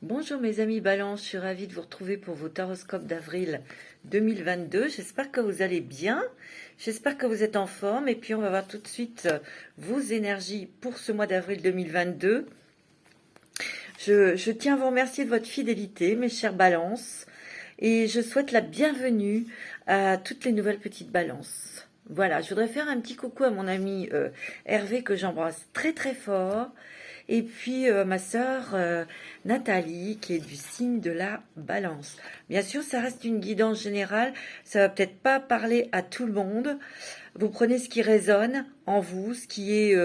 Bonjour mes amis Balance, je suis ravie de vous retrouver pour vos horoscopes d'avril 2022. J'espère que vous allez bien, j'espère que vous êtes en forme et puis on va voir tout de suite vos énergies pour ce mois d'avril 2022. Je tiens à vous remercier de votre fidélité mes chers Balances et je souhaite la bienvenue à toutes les nouvelles petites Balances. Voilà, je voudrais faire un petit coucou à mon ami Hervé que j'embrasse très très fort. Et puis ma sœur Nathalie qui est du signe de la Balance. Bien sûr, ça reste une guidance générale, ça va peut-être pas parler à tout le monde. Vous prenez ce qui résonne en vous, ce qui est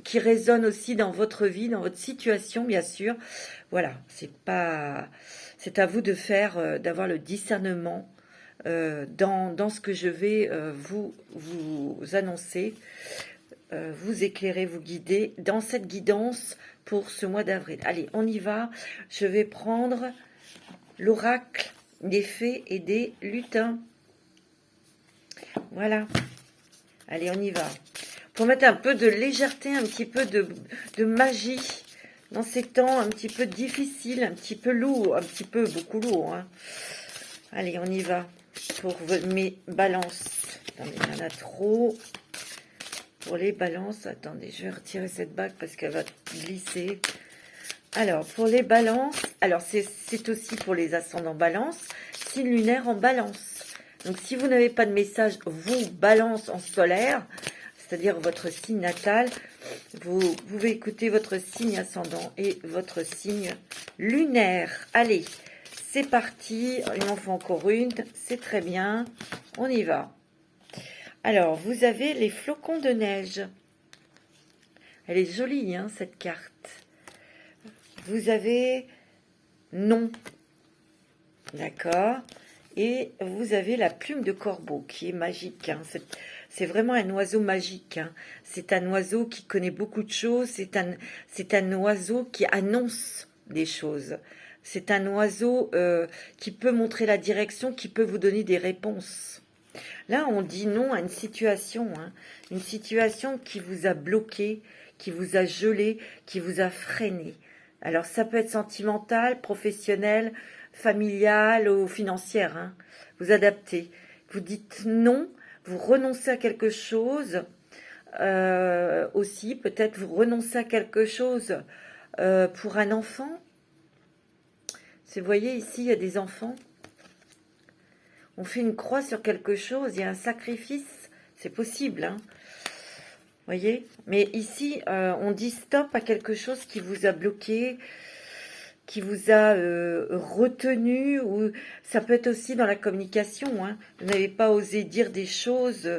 qui résonne aussi dans votre vie, dans votre situation, bien sûr. Voilà, c'est à vous de faire, d'avoir le discernement dans ce que je vais vous annoncer. Vous éclairer, vous guider dans cette guidance pour ce mois d'avril. Allez, on y va. Je vais prendre l'oracle des fées et des lutins. Voilà. Allez, on y va. Pour mettre un peu de légèreté, un petit peu de magie dans ces temps un petit peu difficiles, un petit peu lourds, un petit peu beaucoup lourd. Hein. Allez, on y va. Pour mes balances. Attendez, il y en a trop. Pour les balances, attendez, je vais retirer cette bague parce qu'elle va glisser. Alors, pour les balances, alors c'est aussi pour les ascendants balance, signe lunaire en balance. Donc, si vous n'avez pas de message, vous, balance en solaire, c'est-à-dire votre signe natal, vous pouvez écouter votre signe ascendant et votre signe lunaire. Allez, c'est parti. Il m'en faut encore une, c'est très bien. On y va. Alors, vous avez les flocons de neige. Elle est jolie, hein, cette carte. Vous avez non. D'accord. Et vous avez la plume de corbeau, qui est magique. Hein. C'est vraiment un oiseau magique. Hein. C'est un oiseau qui connaît beaucoup de choses. C'est un oiseau qui annonce des choses. C'est un oiseau qui peut montrer la direction, qui peut vous donner des réponses. Là, on dit non à une situation qui vous a bloqué, qui vous a gelé, qui vous a freiné. Alors, ça peut être sentimental, professionnel, familial ou financière. Hein. Vous adaptez. Vous dites non, vous renoncez à quelque chose. Aussi, peut-être vous renoncez à quelque chose pour un enfant. Vous voyez, ici, il y a des enfants. On fait une croix sur quelque chose, il y a un sacrifice, c'est possible, hein. Voyez. Mais ici, on dit stop à quelque chose qui vous a bloqué, qui vous a retenu, ou ça peut être aussi dans la communication. Hein. Vous n'avez pas osé dire des choses,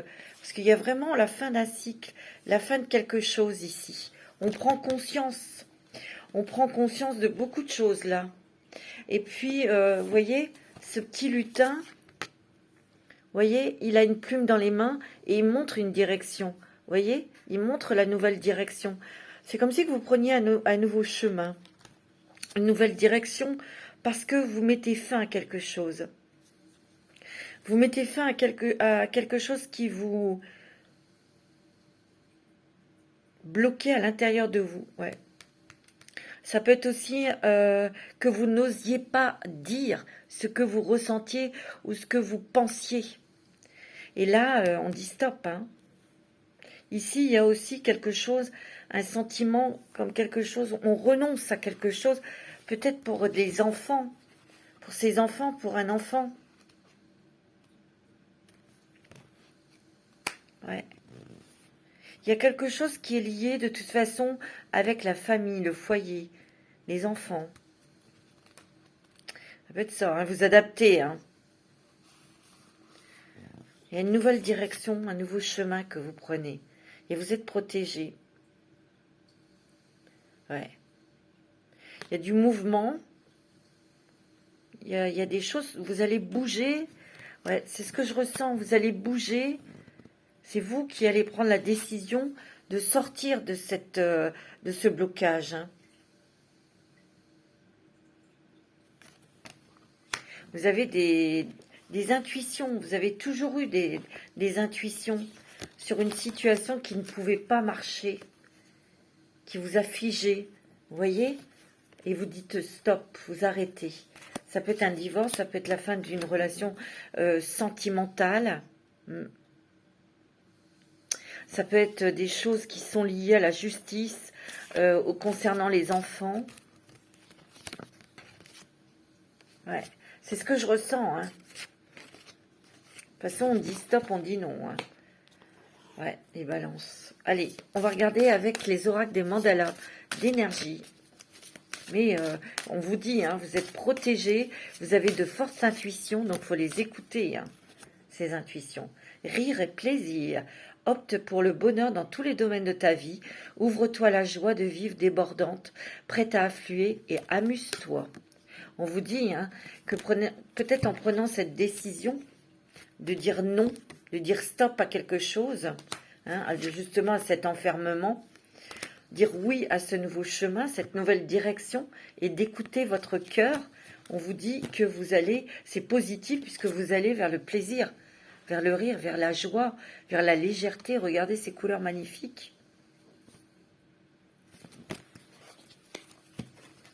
parce qu'il y a vraiment la fin d'un cycle, la fin de quelque chose ici. On prend conscience de beaucoup de choses là. Et puis, vous voyez, ce petit lutin. Vous voyez, il a une plume dans les mains et il montre une direction. Vous voyez, il montre la nouvelle direction. C'est comme si vous preniez un nouveau chemin, une nouvelle direction, parce que vous mettez fin à quelque chose. Vous mettez fin à quelque chose qui vous bloquait à l'intérieur de vous. Ouais. Ça peut être aussi que vous n'osiez pas dire ce que vous ressentiez ou ce que vous pensiez. Et là, on dit stop. Hein. Ici, il y a aussi quelque chose, un sentiment comme quelque chose, on renonce à quelque chose, peut-être pour des enfants, pour ses enfants, pour un enfant. Ouais. Il y a quelque chose qui est lié de toute façon avec la famille, le foyer, les enfants. Ça peut être ça, hein, vous adaptez. Hein. Il y a une nouvelle direction, un nouveau chemin que vous prenez. Et vous êtes protégé. Ouais. Il y a du mouvement. Il y a des choses, vous allez bouger. Ouais, c'est ce que je ressens. Vous allez bouger. C'est vous qui allez prendre la décision de sortir de ce blocage. Hein. Vous avez des intuitions. Vous avez toujours eu des intuitions sur une situation qui ne pouvait pas marcher, qui vous a figé. Vous voyez ? et vous dites stop, vous arrêtez. Ça peut être un divorce, ça peut être la fin d'une relation sentimentale. Ça peut être des choses qui sont liées à la justice concernant les enfants. Ouais, c'est ce que je ressens. Hein. De toute façon, on dit stop, on dit non. Hein. Ouais, les balances. Allez, on va regarder avec les oracles des mandalas d'énergie. Mais on vous dit, hein, vous êtes protégés, vous avez de fortes intuitions, donc il faut les écouter, hein, ces intuitions. Rire et plaisir. Opte pour le bonheur dans tous les domaines de ta vie. Ouvre-toi à la joie de vivre débordante, prête à affluer et amuse-toi. On vous dit hein, que peut-être en prenant cette décision de dire non, de dire stop à quelque chose, hein, justement à cet enfermement, dire oui à ce nouveau chemin, cette nouvelle direction, et d'écouter votre cœur, on vous dit que vous allez, c'est positif puisque vous allez vers le plaisir, vers le rire, vers la joie, vers la légèreté. Regardez ces couleurs magnifiques. De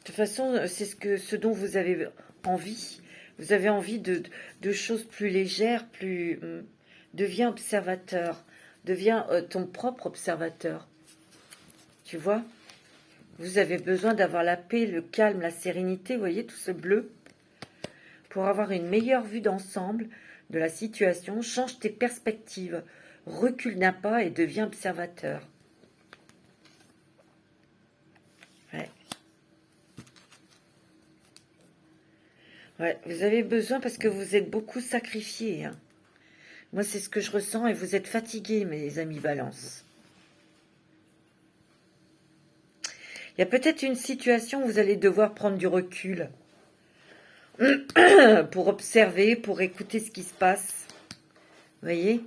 toute façon, c'est ce dont vous avez envie. Vous avez envie de choses plus légères, plus... deviens observateur. Deviens ton propre observateur. Tu vois? Vous avez besoin d'avoir la paix, le calme, la sérénité. Vous voyez tout ce bleu? Pour avoir une meilleure vue d'ensemble de la situation, change tes perspectives. Recule d'un pas et deviens observateur. Ouais. Ouais, vous avez besoin parce que vous êtes beaucoup sacrifiés. Hein. Moi, c'est ce que je ressens et vous êtes fatigués, mes amis Balance. Il y a peut-être une situation où vous allez devoir prendre du recul pour observer, pour écouter ce qui se passe. Vous voyez?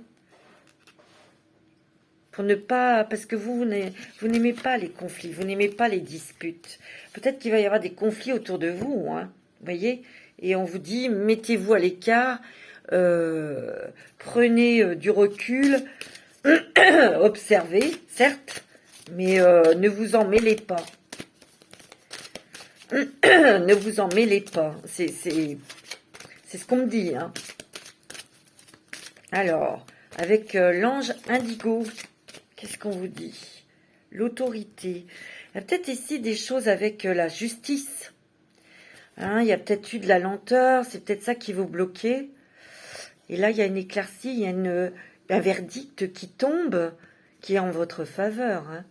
Pour ne pas... Parce que vous n'aimez pas les conflits, vous n'aimez pas les disputes. Peut-être qu'il va y avoir des conflits autour de vous, hein, vous voyez? Et on vous dit, mettez-vous à l'écart, prenez du recul, observez, certes, mais ne vous en mêlez pas. Ne vous en mêlez pas. C'est ce qu'on me dit. Hein. Alors, avec l'ange indigo, qu'est-ce qu'on vous dit? L'autorité. Il y a peut-être ici des choses avec la justice. Hein, il y a peut-être eu de la lenteur. C'est peut-être ça qui vous bloquait. Et là, il y a une éclaircie. Il y a un verdict qui tombe, qui est en votre faveur. Hein.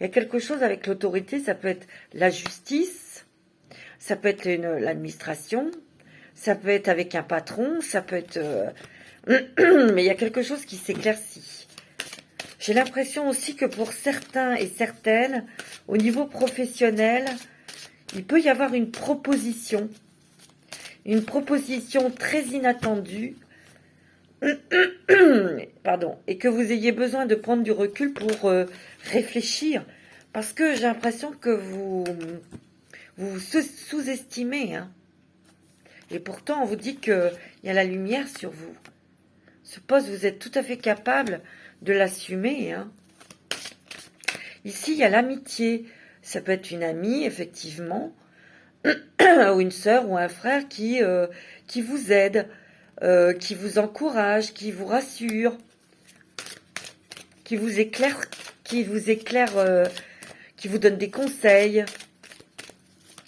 Il y a quelque chose avec l'autorité, ça peut être la justice, ça peut être l'administration, ça peut être avec un patron, ça peut être... mais il y a quelque chose qui s'éclaircit. J'ai l'impression aussi que pour certains et certaines, au niveau professionnel, il peut y avoir une proposition très inattendue, pardon, et que vous ayez besoin de prendre du recul pour réfléchir, parce que j'ai l'impression que vous sous-estimez, hein. Et pourtant on vous dit qu'il y a la lumière sur vous. Ce poste, vous êtes tout à fait capable de l'assumer, hein. Ici il y a l'amitié, ça peut être une amie effectivement, ou une sœur ou un frère qui vous aide, qui vous encourage, qui vous rassure, qui vous éclaire, qui vous donne des conseils,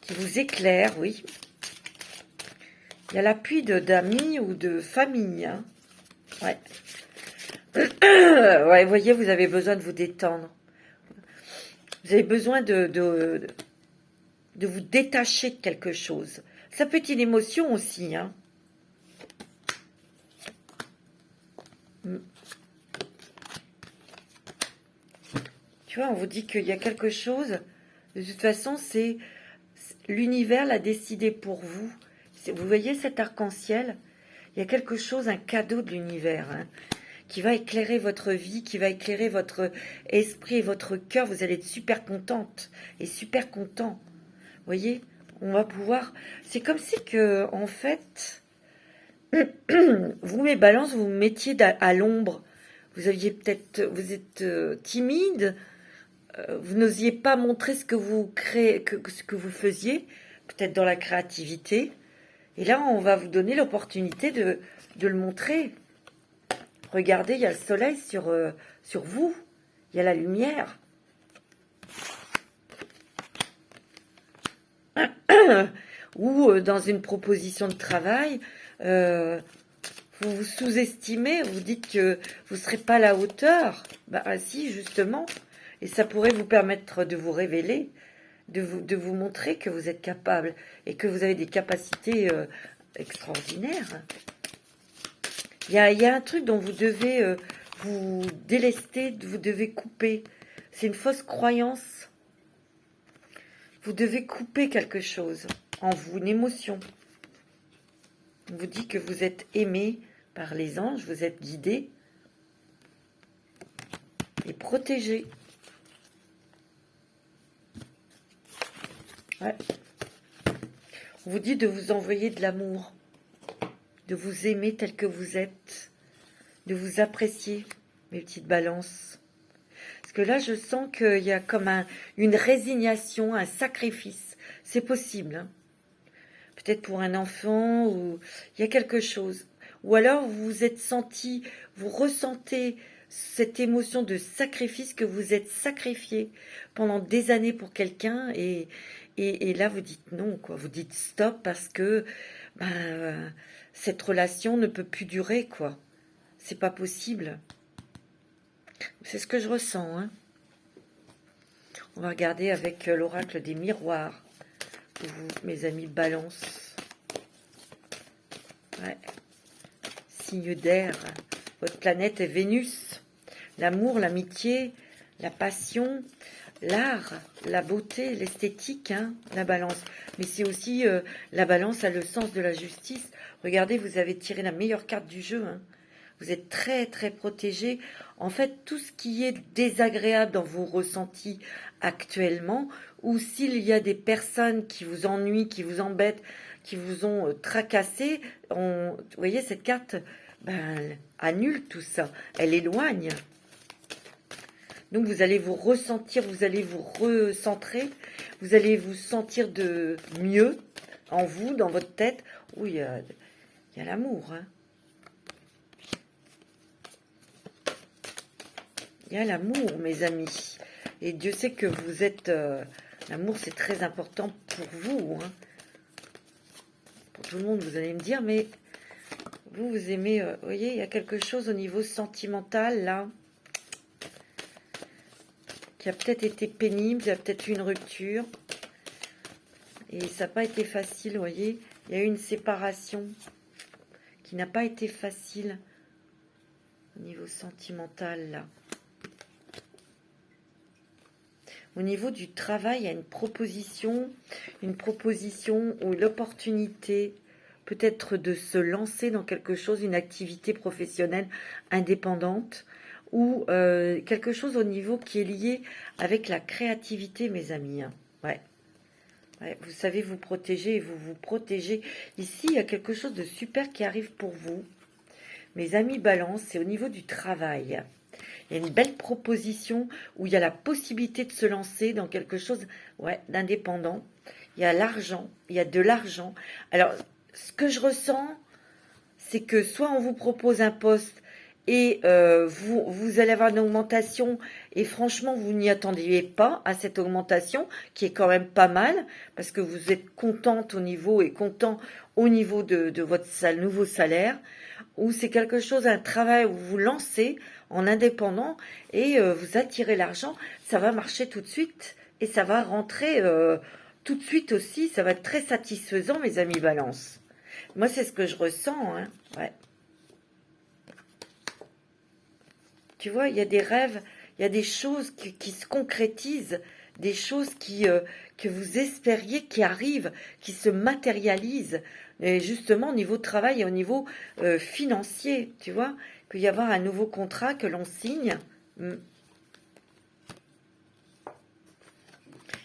qui vous éclaire, oui. Il y a l'appui d'amis ou de famille. Hein. Ouais. Ouais, vous voyez, vous avez besoin de vous détendre. Vous avez besoin de vous détacher de quelque chose. Ça peut être une émotion aussi, hein. Tu vois, on vous dit qu'il y a quelque chose, de toute façon, c'est l'univers l'a décidé pour vous. Vous voyez cet arc-en-ciel? Il y a quelque chose, un cadeau de l'univers, hein, qui va éclairer votre vie, qui va éclairer votre esprit et votre cœur. Vous allez être super contente et super content. Vous voyez, on va pouvoir... C'est comme si que, en fait, vous, mes balances, vous vous mettiez à l'ombre. Vous aviez peut-être... Vous êtes timide, vous n'osiez pas montrer ce que vous créez, ce que vous faisiez, peut-être dans la créativité. Et là, on va vous donner l'opportunité de le montrer. Regardez, il y a le soleil sur vous. Il y a la lumière. Ou dans une proposition de travail, vous vous sous-estimez, vous dites que vous ne serez pas à la hauteur. Bah si, justement. Et ça pourrait vous permettre de vous révéler, de vous montrer que vous êtes capable et que vous avez des capacités extraordinaires. Il y a un truc dont vous devez vous délester, vous devez couper. C'est une fausse croyance. Vous devez couper quelque chose en vous, une émotion. On vous dit que vous êtes aimé par les anges, vous êtes guidé et protégé. Ouais. On vous dit de vous envoyer de l'amour, de vous aimer tel que vous êtes, de vous apprécier, mes petites balances. Parce que là, je sens qu'il y a comme une résignation, un sacrifice. C'est possible, hein. Peut-être pour un enfant, ou il y a quelque chose. Ou alors vous vous êtes senti, vous ressentez cette émotion de sacrifice, que vous êtes sacrifié pendant des années pour quelqu'un, et là vous dites non, quoi. Vous dites stop parce que cette relation ne peut plus durer, quoi. C'est pas possible. C'est ce que je ressens, hein. On va regarder avec l'oracle des miroirs. Pour vous, mes amis Balance. Ouais. Signe d'air. Votre planète est Vénus. L'amour, l'amitié, la passion, l'art, la beauté, l'esthétique, hein, la balance. Mais c'est aussi la balance a le sens de la justice. Regardez, vous avez tiré la meilleure carte du jeu, hein. Vous êtes très très protégé. En fait, tout ce qui est désagréable dans vos ressentis actuellement, ou s'il y a des personnes qui vous ennuient, qui vous embêtent, qui vous ont tracassé, vous voyez, cette carte elle annule tout ça, elle éloigne. Donc vous allez vous ressentir, vous allez vous recentrer, vous allez vous sentir de mieux en vous, dans votre tête. Oui, il y a l'amour, hein. Il y a l'amour, mes amis. Et Dieu sait que vous êtes... l'amour, c'est très important pour vous, hein. Pour tout le monde, vous allez me dire, mais vous aimez... vous voyez, il y a quelque chose au niveau sentimental, là, qui a peut-être été pénible, il y a peut-être eu une rupture. Et ça n'a pas été facile, vous voyez. Il y a eu une séparation qui n'a pas été facile au niveau sentimental, là. Au niveau du travail, il y a une proposition ou l'opportunité peut-être de se lancer dans quelque chose, une activité professionnelle indépendante, ou quelque chose au niveau qui est lié avec la créativité, mes amis. Ouais. Ouais, vous savez vous protéger et vous vous protégez. Ici, il y a quelque chose de super qui arrive pour vous. Mes amis Balance, c'est au niveau du travail. Il y a une belle proposition où il y a la possibilité de se lancer dans quelque chose d'indépendant. Il y a l'argent, il y a de l'argent. Alors, ce que je ressens, c'est que soit on vous propose un poste et vous allez avoir une augmentation et franchement, vous n'y attendiez pas à cette augmentation qui est quand même pas mal parce que vous êtes contente au niveau de votre nouveau salaire, ou c'est quelque chose, un travail où vous vous lancez en indépendant et vous attirez l'argent, ça va marcher tout de suite et ça va rentrer tout de suite aussi, ça va être très satisfaisant, mes amis Balance. Moi, c'est ce que je ressens, hein. Ouais. Tu vois, il y a des rêves, il y a des choses qui se concrétisent, des choses que vous espériez qui arrivent, qui se matérialisent, et justement au niveau travail et au niveau financier, tu vois. Il peut y avoir un nouveau contrat que l'on signe.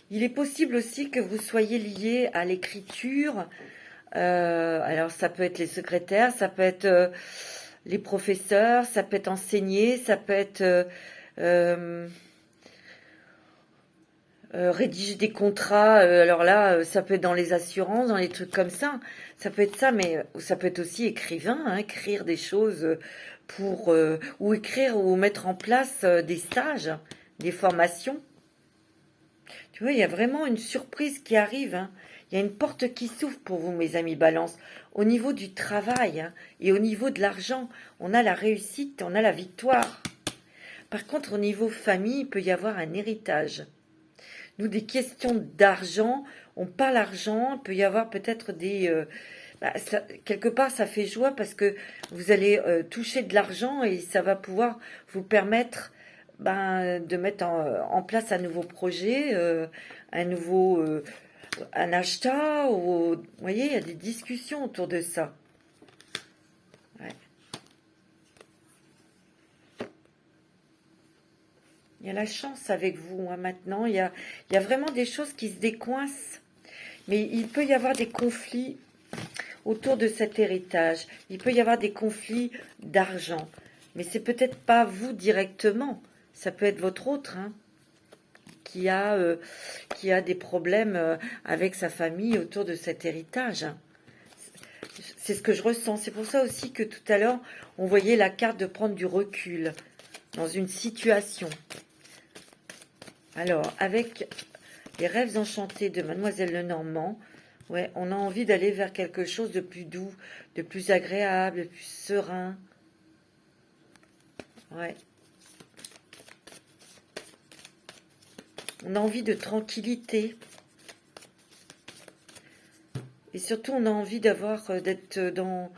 Il est possible aussi que vous soyez lié à l'écriture. Alors ça peut être les secrétaires, ça peut être les professeurs, ça peut être enseigner, ça peut être rédiger des contrats. Alors là, ça peut être dans les assurances, dans les trucs comme ça. Ça peut être ça, mais ça peut être aussi écrivain, hein, écrire des choses pour ou écrire ou mettre en place des stages, des formations. Tu vois, il y a vraiment une surprise qui arrive, hein. Il y a une porte qui s'ouvre pour vous, mes amis Balance. Au niveau du travail, hein, et au niveau de l'argent, on a la réussite, on a la victoire. Par contre, au niveau famille, il peut y avoir un héritage. Nous, des questions d'argent, on parle argent, il peut y avoir peut-être des... quelque part, ça fait joie parce que vous allez toucher de l'argent et ça va pouvoir vous permettre de mettre en place un nouveau projet, un achat. Vous voyez, il y a des discussions autour de ça. Ouais. Il y a la chance avec vous, hein, maintenant. Il y a vraiment des choses qui se décoincent. Mais il peut y avoir des conflits autour de cet héritage. Il peut y avoir des conflits d'argent. Mais c'est peut-être pas vous directement. Ça peut être votre autre, hein, qui a des problèmes avec sa famille autour de cet héritage. C'est ce que je ressens. C'est pour ça aussi que tout à l'heure, on voyait la carte de prendre du recul dans une situation. Alors, avec les rêves enchantés de Mademoiselle Lenormand, ouais, on a envie d'aller vers quelque chose de plus doux, de plus agréable, de plus serein. Ouais. On a envie de tranquillité. Et surtout, on a envie d'être dans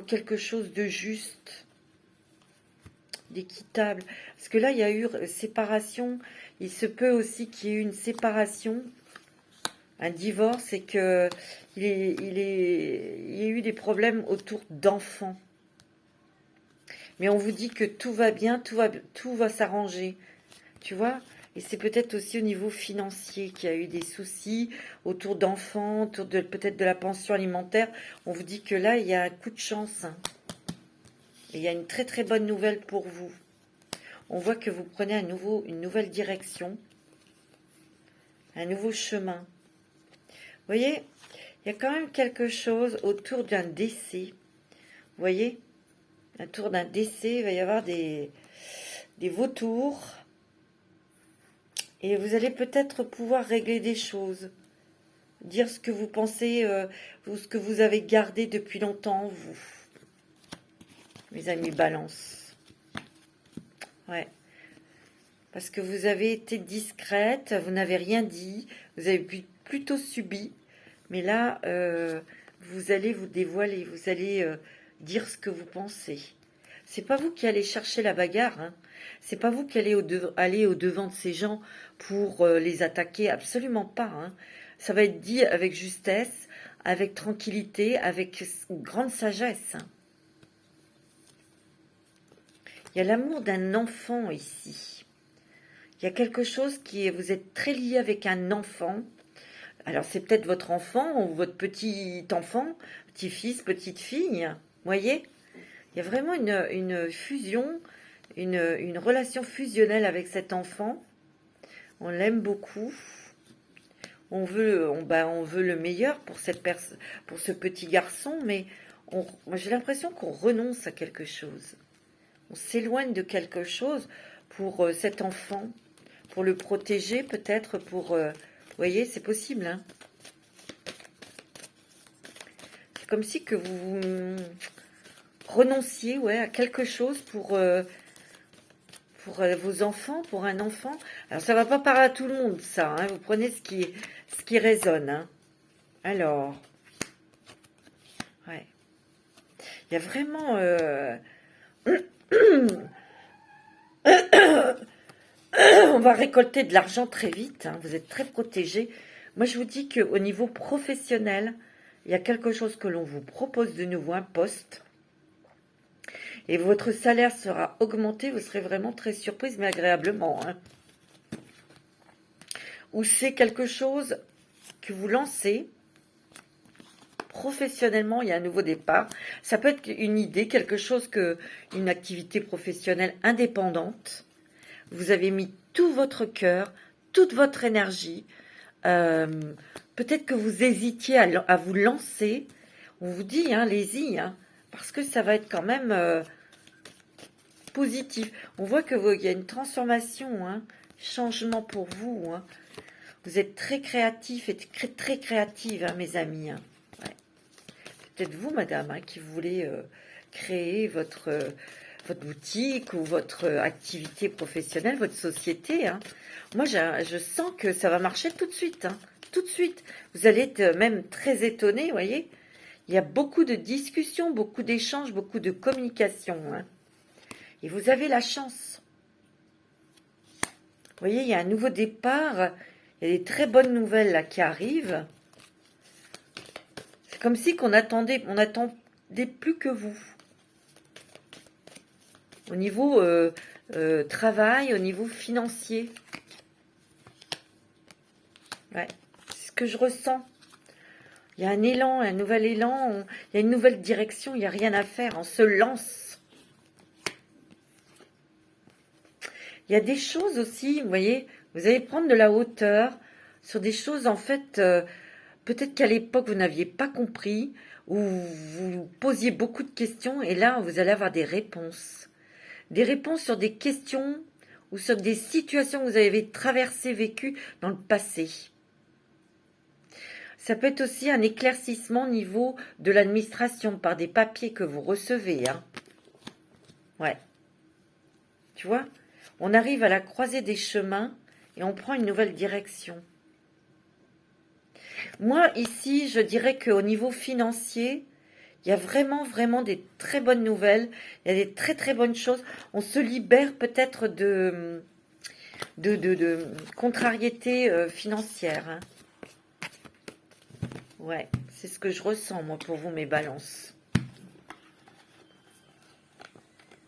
quelque chose de juste, d'équitable. Parce que là, il y a eu séparation. Il se peut aussi qu'il y ait eu une séparation, un divorce, et qu'il y ait eu des problèmes autour d'enfants. Mais on vous dit que tout va bien, tout va s'arranger. Tu vois? Et c'est peut-être aussi au niveau financier qu'il y a eu des soucis autour d'enfants, autour de peut-être de la pension alimentaire. On vous dit que là, il y a un coup de chance, hein. Et il y a une très très bonne nouvelle pour vous. On voit que vous prenez une nouvelle direction, un nouveau chemin. Vous voyez, il y a quand même quelque chose autour d'un décès. Vous voyez, autour d'un décès, il va y avoir des vautours. Et vous allez peut-être pouvoir régler des choses. Dire ce que vous pensez, ce que vous avez gardé depuis longtemps, vous. Mes amis Balance. Ouais. Parce que vous avez été discrète, vous n'avez rien dit, vous avez plutôt subi. Mais là, vous allez vous dévoiler, vous allez dire ce que vous pensez. C'est pas vous qui allez chercher la bagarre, hein. C'est pas vous qui allez aller au-devant de ces gens pour les attaquer, absolument pas, hein. Ça va être dit avec justesse, avec tranquillité, avec grande sagesse, hein. Il y a l'amour d'un enfant ici. Il y a quelque chose vous êtes très lié avec un enfant. Alors c'est peut-être votre enfant ou votre petit enfant, petit-fils, petite-fille, voyez? Il y a vraiment une fusion, une relation fusionnelle avec cet enfant. On l'aime beaucoup. On veut le meilleur pour pour ce petit garçon, mais moi j'ai l'impression qu'on renonce à quelque chose. On s'éloigne de quelque chose pour cet enfant, pour le protéger peut-être, vous voyez, c'est possible, hein. C'est comme si que vous renonciez, ouais, à quelque chose pour vos enfants, pour un enfant. Alors ça va pas parler à tout le monde, ça, hein. Vous prenez ce qui résonne, hein. Alors, ouais, il y a vraiment on va récolter de l'argent très vite, hein. Vous êtes très protégés. Moi, je vous dis qu'au niveau professionnel, il y a quelque chose que l'on vous propose de nouveau, un poste. Et votre salaire sera augmenté. Vous serez vraiment très surprise, mais agréablement, hein. Ou c'est quelque chose que vous lancez professionnellement, il y a un nouveau départ. Ça peut être une idée, quelque chose une activité professionnelle indépendante. Vous avez mis tout votre cœur, toute votre énergie. Peut-être que vous hésitiez à vous lancer. On vous dit, hein, allez-y, hein, parce que ça va être quand même positif. On voit que il y a une transformation, hein, changement pour vous. Hein. Vous êtes très créatif et très créative, hein, mes amis. Hein. Ouais. Peut-être vous, madame, hein, qui voulez créer votre boutique ou votre activité professionnelle, votre société. Hein. Moi, je sens que ça va marcher tout de suite. Hein. Tout de suite. Vous allez être même très étonné, vous voyez. Il y a beaucoup de discussions, beaucoup d'échanges, beaucoup de communication. Hein. Et vous avez la chance. Vous voyez, il y a un nouveau départ. Il y a des très bonnes nouvelles là qui arrivent. C'est comme si on n'attendait plus que vous. Au niveau travail, au niveau financier. Ouais, c'est ce que je ressens. Il y a un élan, un nouvel élan, il y a une nouvelle direction, il n'y a rien à faire, on se lance. Il y a des choses aussi, vous voyez, vous allez prendre de la hauteur sur des choses, en fait, peut-être qu'à l'époque, vous n'aviez pas compris, ou vous posiez beaucoup de questions, et là, vous allez avoir des réponses. Des réponses sur des questions ou sur des situations que vous avez traversées, vécues dans le passé. Ça peut être aussi un éclaircissement au niveau de l'administration par des papiers que vous recevez. Hein. Ouais. Tu vois, on arrive à la croisée des chemins et on prend une nouvelle direction. Moi, ici, je dirais qu'au niveau financier, il y a vraiment, vraiment des très bonnes nouvelles. Il y a des très, très bonnes choses. On se libère peut-être de contrariétés financières. Hein. Ouais, c'est ce que je ressens, moi, pour vous, mes balances.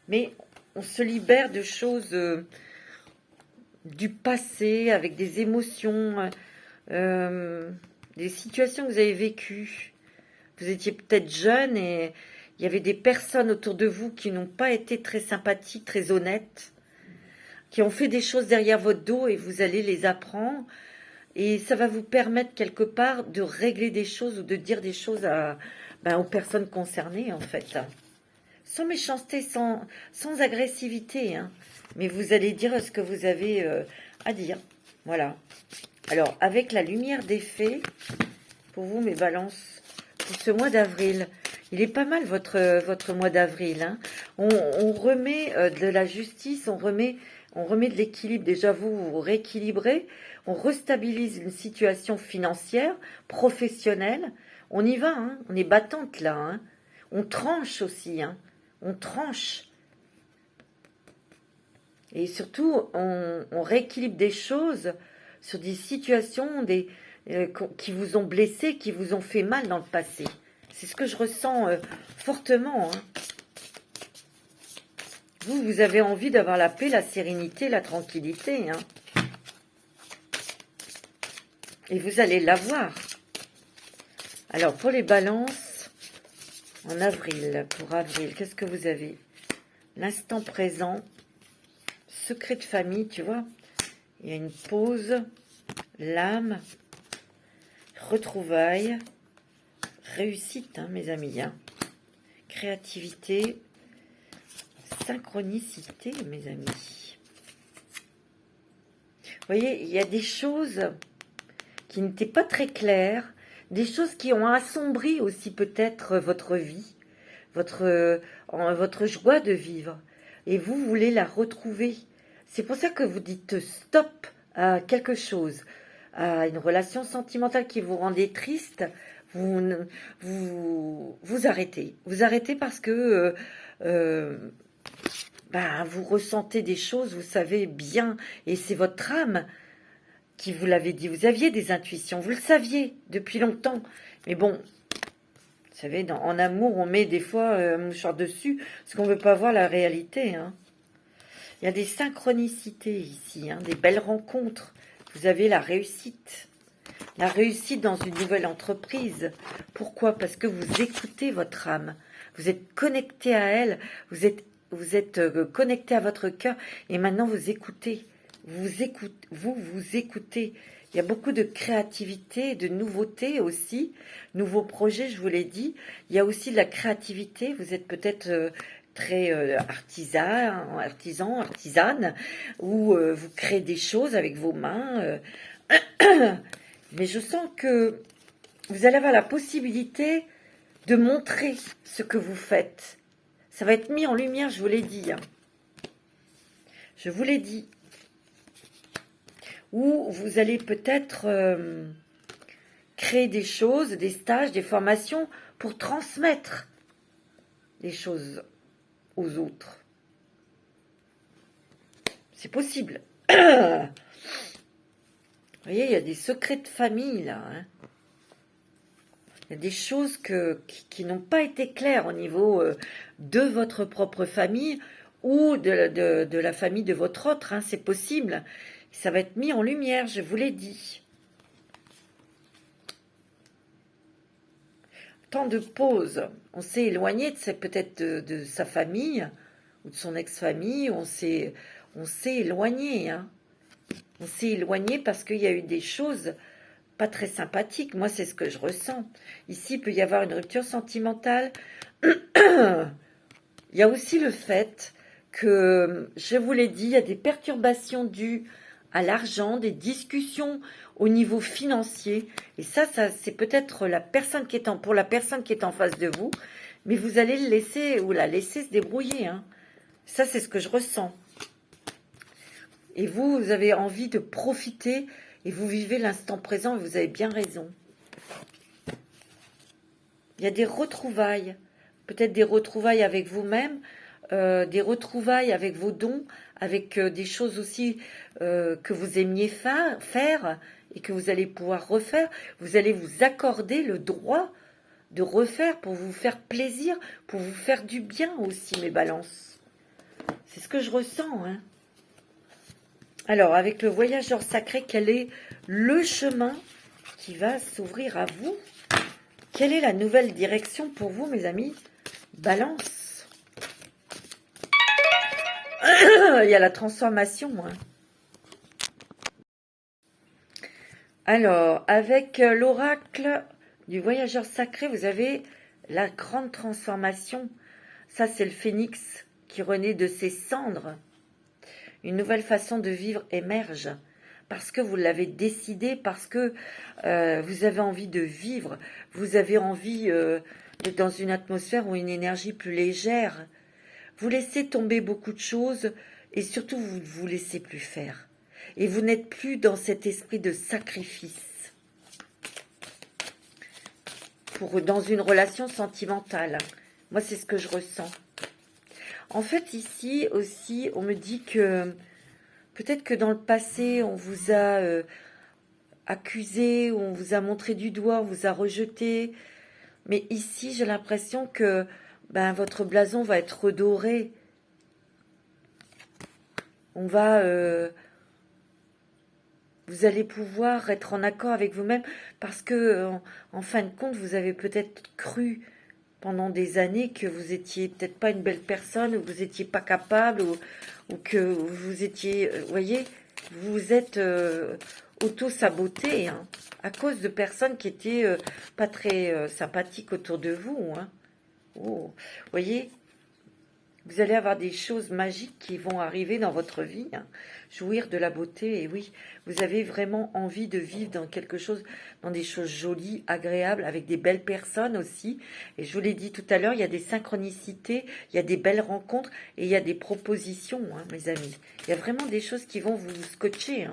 Mais on se libère de choses du passé, avec des émotions, des situations que vous avez vécues. Vous étiez peut-être jeune et il y avait des personnes autour de vous qui n'ont pas été très sympathiques, très honnêtes, qui ont fait des choses derrière votre dos et vous allez les apprendre. Et ça va vous permettre quelque part de régler des choses ou de dire des choses aux personnes concernées, en fait. Sans méchanceté, sans agressivité. Hein. Mais vous allez dire ce que vous avez à dire. Voilà. Alors, avec la lumière des fées, pour vous, mes balances, pour ce mois d'avril, il est pas mal votre mois d'avril. Hein. On remet de la justice, on remet de l'équilibre. Déjà, vous rééquilibrez. On restabilise une situation financière, professionnelle. On y va, hein, on est battante là. Hein. On tranche aussi, hein, on tranche. Et surtout, on rééquilibre des choses sur des situations qui vous ont blessé, qui vous ont fait mal dans le passé. C'est ce que je ressens fortement. Hein. Vous avez envie d'avoir la paix, la sérénité, la tranquillité. Hein. Et vous allez l'avoir. Alors, pour les balances, en avril, pour avril, qu'est-ce que vous avez? L'instant présent, secret de famille, tu vois. Il y a une pause, l'âme, retrouvailles, réussite, hein, mes amis. Hein. Créativité, synchronicité, mes amis. Vous voyez, il y a des choses qui n'étaient pas très claires, des choses qui ont assombri aussi peut-être votre vie, votre joie de vivre. Et vous voulez la retrouver. C'est pour ça que vous dites stop à quelque chose, à une relation sentimentale qui vous rendait triste. Vous arrêtez. Vous arrêtez parce que vous ressentez des choses, vous savez bien, et c'est votre âme qui vous l'avait dit. Vous aviez des intuitions, vous le saviez depuis longtemps. Mais bon, vous savez, en amour, on met des fois un mouchoir dessus parce qu'on ne veut pas voir la réalité. Hein. Il y a des synchronicités ici, hein, des belles rencontres. Vous avez la réussite. La réussite dans une nouvelle entreprise. Pourquoi? Parce que vous écoutez votre âme. Vous êtes connecté à elle. Vous êtes connecté à votre cœur. Et maintenant, vous écoutez. vous écoutez. Il y a beaucoup de créativité, de nouveautés aussi, nouveaux projets, je vous l'ai dit. Il y a aussi de la créativité, vous êtes peut-être très artisane, ou vous créez des choses avec vos mains. Mais je sens que vous allez avoir la possibilité de montrer ce que vous faites. Ça va être mis en lumière, je vous l'ai dit. Hein. Je vous l'ai dit. Ou vous allez peut-être créer des choses, des stages, des formations pour transmettre les choses aux autres. C'est possible. Vous voyez, il y a des secrets de famille là. Hein. Il y a des choses qui n'ont pas été claires au niveau de votre propre famille ou de la famille de votre autre. Hein. C'est possible. Ça va être mis en lumière, je vous l'ai dit. Temps de pause. On s'est éloigné peut-être de sa famille ou de son ex-famille. On s'est éloigné. Hein. On s'est éloigné parce qu'il y a eu des choses pas très sympathiques. Moi, c'est ce que je ressens. Ici, il peut y avoir une rupture sentimentale. Il y a aussi le fait que, je vous l'ai dit, il y a des perturbations dues à l'argent, des discussions au niveau financier. Et ça c'est peut-être la personne qui est pour la personne qui est en face de vous, mais vous allez le laisser ou la laisser se débrouiller. Hein. Ça, c'est ce que je ressens. Et vous avez envie de profiter et vous vivez l'instant présent et vous avez bien raison. Il y a des retrouvailles, peut-être des retrouvailles avec vous-même, des retrouvailles avec vos dons, avec des choses aussi que vous aimiez faire et que vous allez pouvoir refaire. Vous allez vous accorder le droit de refaire pour vous faire plaisir, pour vous faire du bien aussi, mes balances. C'est ce que je ressens. Hein. Alors, avec le voyageur sacré, quel est le chemin qui va s'ouvrir à vous? Quelle est la nouvelle direction pour vous, mes amis? Balance. Il y a la transformation. Hein. Alors, avec l'oracle du voyageur sacré, vous avez la grande transformation. Ça, c'est le phénix qui renaît de ses cendres. Une nouvelle façon de vivre émerge. Parce que vous l'avez décidé, parce que vous avez envie de vivre. Vous avez envie d'être dans une atmosphère ou une énergie plus légère. Vous laissez tomber beaucoup de choses et surtout vous ne vous laissez plus faire. Et vous n'êtes plus dans cet esprit de sacrifice dans une relation sentimentale. Moi, c'est ce que je ressens. En fait, ici aussi, on me dit que peut-être que dans le passé, on vous a accusé, on vous a montré du doigt, on vous a rejeté. Mais ici, j'ai l'impression que votre blason va être redoré. On va... vous allez pouvoir être en accord avec vous-même parce que, en fin de compte, vous avez peut-être cru pendant des années que vous étiez peut-être pas une belle personne, ou que vous étiez pas capable, ou que vous étiez... voyez, vous êtes auto-saboté hein, à cause de personnes qui étaient pas très sympathiques autour de vous. Hein. Oh, voyez, vous allez avoir des choses magiques qui vont arriver dans votre vie, hein. Jouir de la beauté, et oui, vous avez vraiment envie de vivre dans quelque chose, dans des choses jolies, agréables, avec des belles personnes aussi. Et je vous l'ai dit tout à l'heure, il y a des synchronicités, il y a des belles rencontres, et il y a des propositions, hein, mes amis. Il y a vraiment des choses qui vont vous scotcher, hein,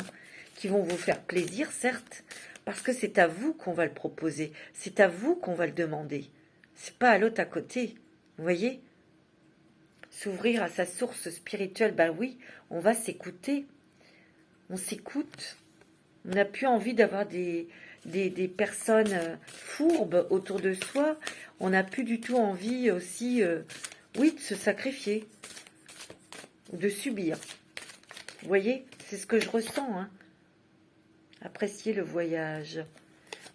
qui vont vous faire plaisir, certes, parce que c'est à vous qu'on va le proposer, c'est à vous qu'on va le demander. C'est pas à l'autre à côté, vous voyez? S'ouvrir à sa source spirituelle, ben oui, on va s'écouter. On s'écoute. On n'a plus envie d'avoir des personnes fourbes autour de soi. On n'a plus du tout envie aussi, oui, de se sacrifier. Ou de subir. Vous voyez, c'est ce que je ressens. Hein. Appréciez le voyage.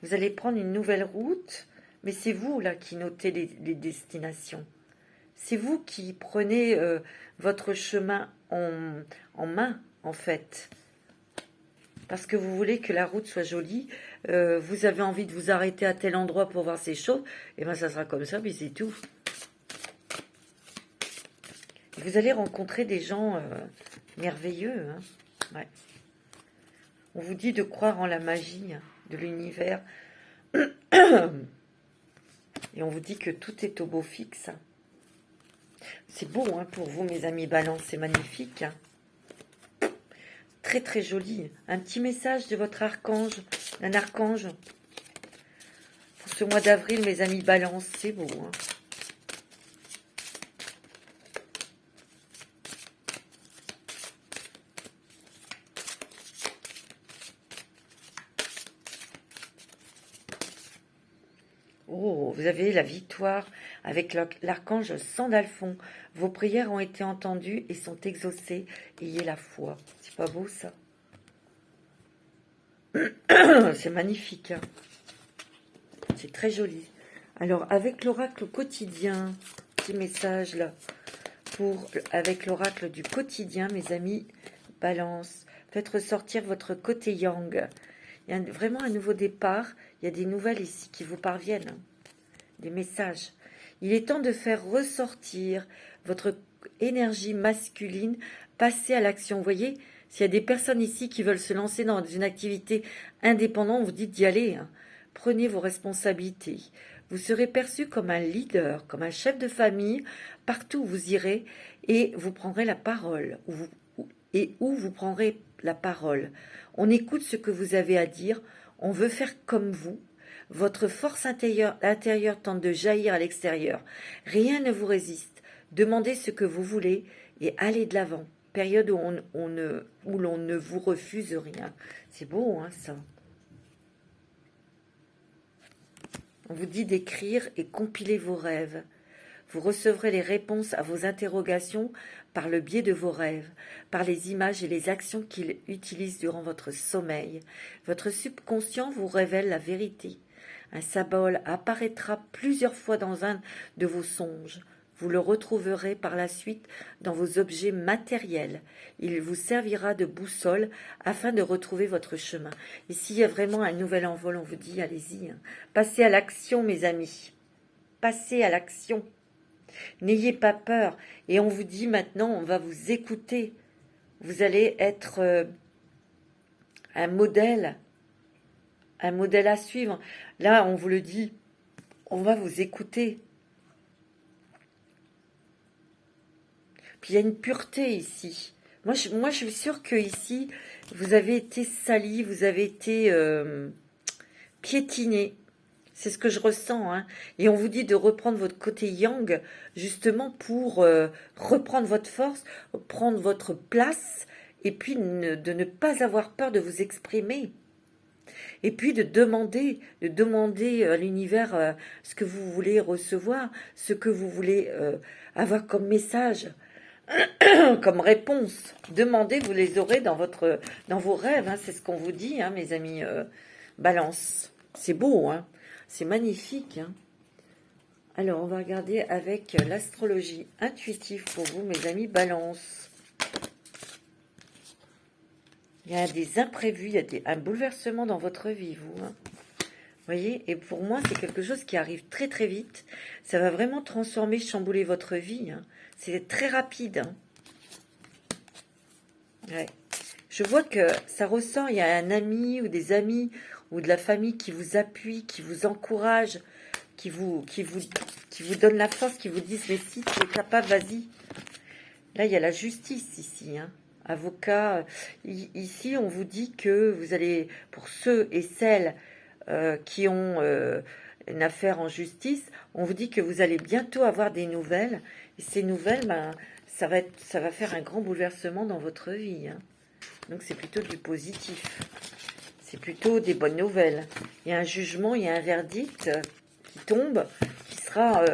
Vous allez prendre une nouvelle route, mais c'est vous là qui notez les destinations. C'est vous qui prenez votre chemin en main, en fait. parce que vous voulez que la route soit jolie, vous avez envie de vous arrêter à tel endroit pour voir ces choses, et bien ça sera comme ça, mais c'est tout. Vous allez rencontrer des gens merveilleux. Hein. Ouais. On vous dit de croire en la magie de l'univers. Et on vous dit que tout est au beau fixe. C'est beau hein, pour vous, mes amis Balance, c'est magnifique. Hein. Très très joli. Un petit message de votre archange, d'un archange. Pour ce mois d'avril, mes amis Balance, c'est beau. Hein. Oh, vous avez la victoire avec l'archange Sandalphon. Vos prières ont été entendues et sont exaucées. Ayez la foi. C'est pas beau ça? C'est magnifique. Hein. C'est très joli. Alors, avec l'oracle quotidien, petit message là, avec l'oracle du quotidien, mes amis, Balance, faites ressortir votre côté yang. Il y a vraiment un nouveau départ. Il y a des nouvelles ici qui vous parviennent. Hein. Des messages. Il est temps de faire ressortir votre énergie masculine. Passez à l'action. Vous voyez, s'il y a des personnes ici qui veulent se lancer dans une activité indépendante, on vous dit d'y aller. Hein. Prenez vos responsabilités. Vous serez perçu comme un leader, comme un chef de famille, partout où vous irez, et vous prendrez la parole. Où vous prendrez la parole. On écoute ce que vous avez à dire. On veut faire comme vous. Votre force intérieure tente de jaillir à l'extérieur. Rien ne vous résiste. Demandez ce que vous voulez et allez de l'avant. Période où l'on ne vous refuse rien. C'est beau, hein, ça. On vous dit d'écrire et compiler vos rêves. Vous recevrez les réponses à vos interrogations par le biais de vos rêves, par les images et les actions qu'il utilise durant votre sommeil. Votre subconscient vous révèle la vérité. Un symbole apparaîtra plusieurs fois dans un de vos songes. Vous le retrouverez par la suite dans vos objets matériels. Il vous servira de boussole afin de retrouver votre chemin. Ici, il y a vraiment un nouvel envol, on vous dit, allez-y. Hein. Passez à l'action, mes amis. Passez à l'action. N'ayez pas peur. Et on vous dit maintenant, on va vous écouter. Vous allez être un modèle à suivre. Là, on vous le dit, on va vous écouter. Puis il y a une pureté ici. Moi, je suis sûre que ici, vous avez été sali, vous avez été piétiné. C'est ce que je ressens. Hein. Et on vous dit de reprendre votre côté yang, justement pour reprendre votre force, prendre votre place, et puis de ne pas avoir peur de vous exprimer. Et puis de demander à l'univers ce que vous voulez recevoir, ce que vous voulez avoir comme message, comme réponse. Demandez, vous les aurez dans vos rêves. Hein, c'est ce qu'on vous dit, hein, mes amis Balance. C'est beau, hein. C'est magnifique. Hein. Alors, on va regarder avec l'astrologie intuitive pour vous, mes amis Balance. Il y a des imprévus, il y a un bouleversement dans votre vie, vous. Hein. Vous voyez, et pour moi, c'est quelque chose qui arrive très très vite. Ça va vraiment transformer, chambouler votre vie. Hein. C'est très rapide. Hein. Ouais. Je vois que ça ressort, il y a un ami ou des amis ou de la famille qui vous appuie, qui vous encourage, qui vous donne la force, qui vous disent mais si tu es capable, vas-y. Là, il y a la justice ici, hein. Avocat. Ici, on vous dit que vous allez, pour ceux et celles qui ont une affaire en justice, on vous dit que vous allez bientôt avoir des nouvelles. Et ces nouvelles, ben, ça va faire un grand bouleversement dans votre vie. Hein. Donc, c'est plutôt du positif. C'est plutôt des bonnes nouvelles. Il y a un jugement, il y a un verdict qui tombe, qui sera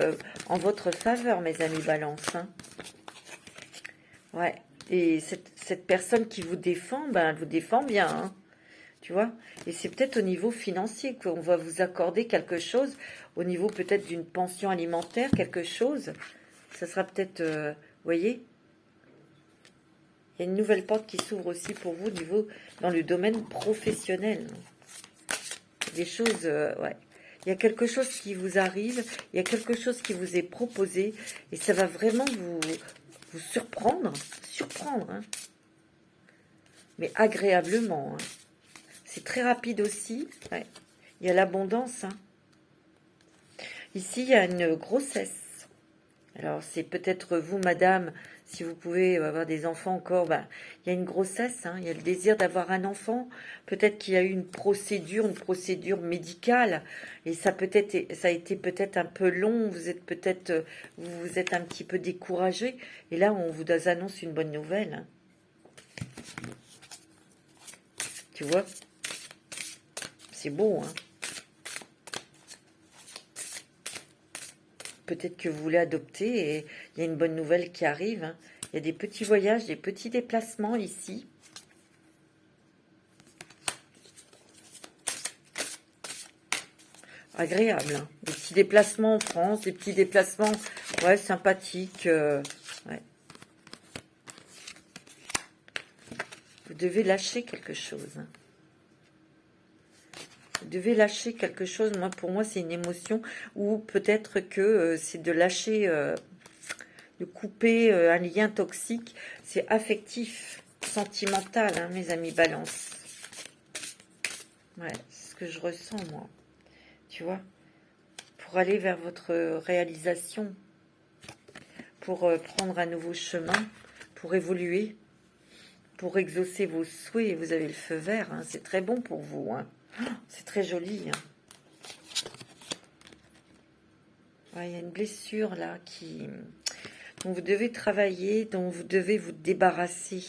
en votre faveur, mes amis Balance. Hein. Ouais. Et cette personne qui vous défend, ben, elle vous défend bien. Hein. Tu vois? Et c'est peut-être au niveau financier qu'on va vous accorder quelque chose, au niveau peut-être d'une pension alimentaire, quelque chose. Ça sera peut-être, vous voyez? y a une nouvelle porte qui s'ouvre aussi pour vous au niveau dans le domaine professionnel. Des choses, ouais. Il y a quelque chose qui vous arrive, il y a quelque chose qui vous est proposé, et ça va vraiment vous surprendre, hein. Mais agréablement, hein. C'est très rapide aussi, ouais. Il y a l'abondance, hein. Ici, il y a une grossesse. Alors, c'est peut-être vous, madame, si vous pouvez avoir des enfants encore, ben, il y a une grossesse, hein, il y a le désir d'avoir un enfant. Peut-être qu'il y a eu une procédure médicale, et ça a été peut-être un peu long. Vous êtes peut-être, vous êtes un petit peu découragé, et là, on vous annonce une bonne nouvelle, hein. Tu vois, c'est beau, hein. Peut-être que vous voulez adopter et il y a une bonne nouvelle qui arrive, hein. Il y a des petits voyages, des petits déplacements ici. Agréable, hein. Des petits déplacements en France, des petits déplacements, ouais, sympathiques. Ouais. Vous devez lâcher quelque chose, hein. Vous devez lâcher quelque chose. Moi, pour moi, c'est une émotion, ou peut-être que c'est de lâcher, de couper un lien toxique. C'est affectif, sentimental, hein, mes amis balance. Ouais, c'est ce que je ressens, moi. Tu vois, pour aller vers votre réalisation, pour prendre un nouveau chemin, pour évoluer, pour exaucer vos souhaits. Vous avez le feu vert, hein, c'est très bon pour vous, hein. C'est très joli, hein. Ouais, il y a une blessure là dont vous devez travailler, dont vous devez vous débarrasser.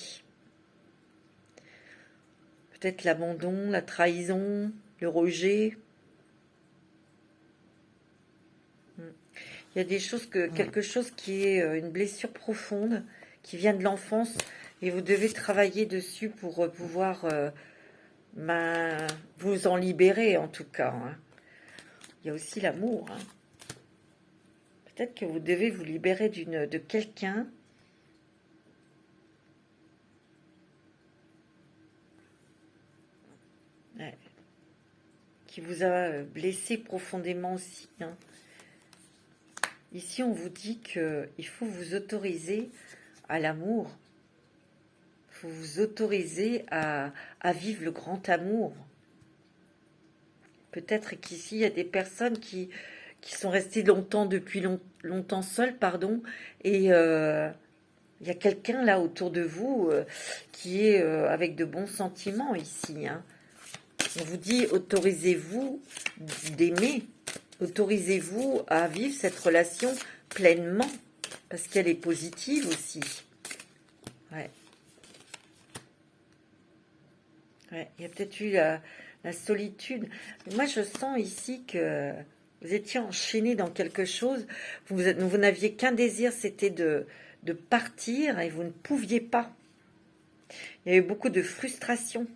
Peut-être l'abandon, la trahison, le rejet. Il y a des choses quelque chose qui est une blessure profonde, qui vient de l'enfance, et vous devez travailler dessus pour pouvoir vous en libérer, en tout cas, hein. Il y a aussi l'amour, hein. Peut-être que vous devez vous libérer de quelqu'un qui vous a blessé profondément aussi, hein. Ici, on vous dit qu'il faut vous autoriser à l'amour. Il faut vous autoriser à vivre le grand amour. Peut-être qu'ici, il y a des personnes qui sont restées longtemps, longtemps seules, pardon, et il y a quelqu'un là autour de vous qui est avec de bons sentiments ici, hein. On vous dit, autorisez-vous d'aimer, autorisez-vous à vivre cette relation pleinement, parce qu'elle est positive aussi. Ouais. Ouais, il y a peut-être eu la solitude. Moi, je sens ici que vous étiez enchaîné dans quelque chose. Vous n'aviez qu'un désir, c'était de partir, et vous ne pouviez pas. Il y avait beaucoup de frustration,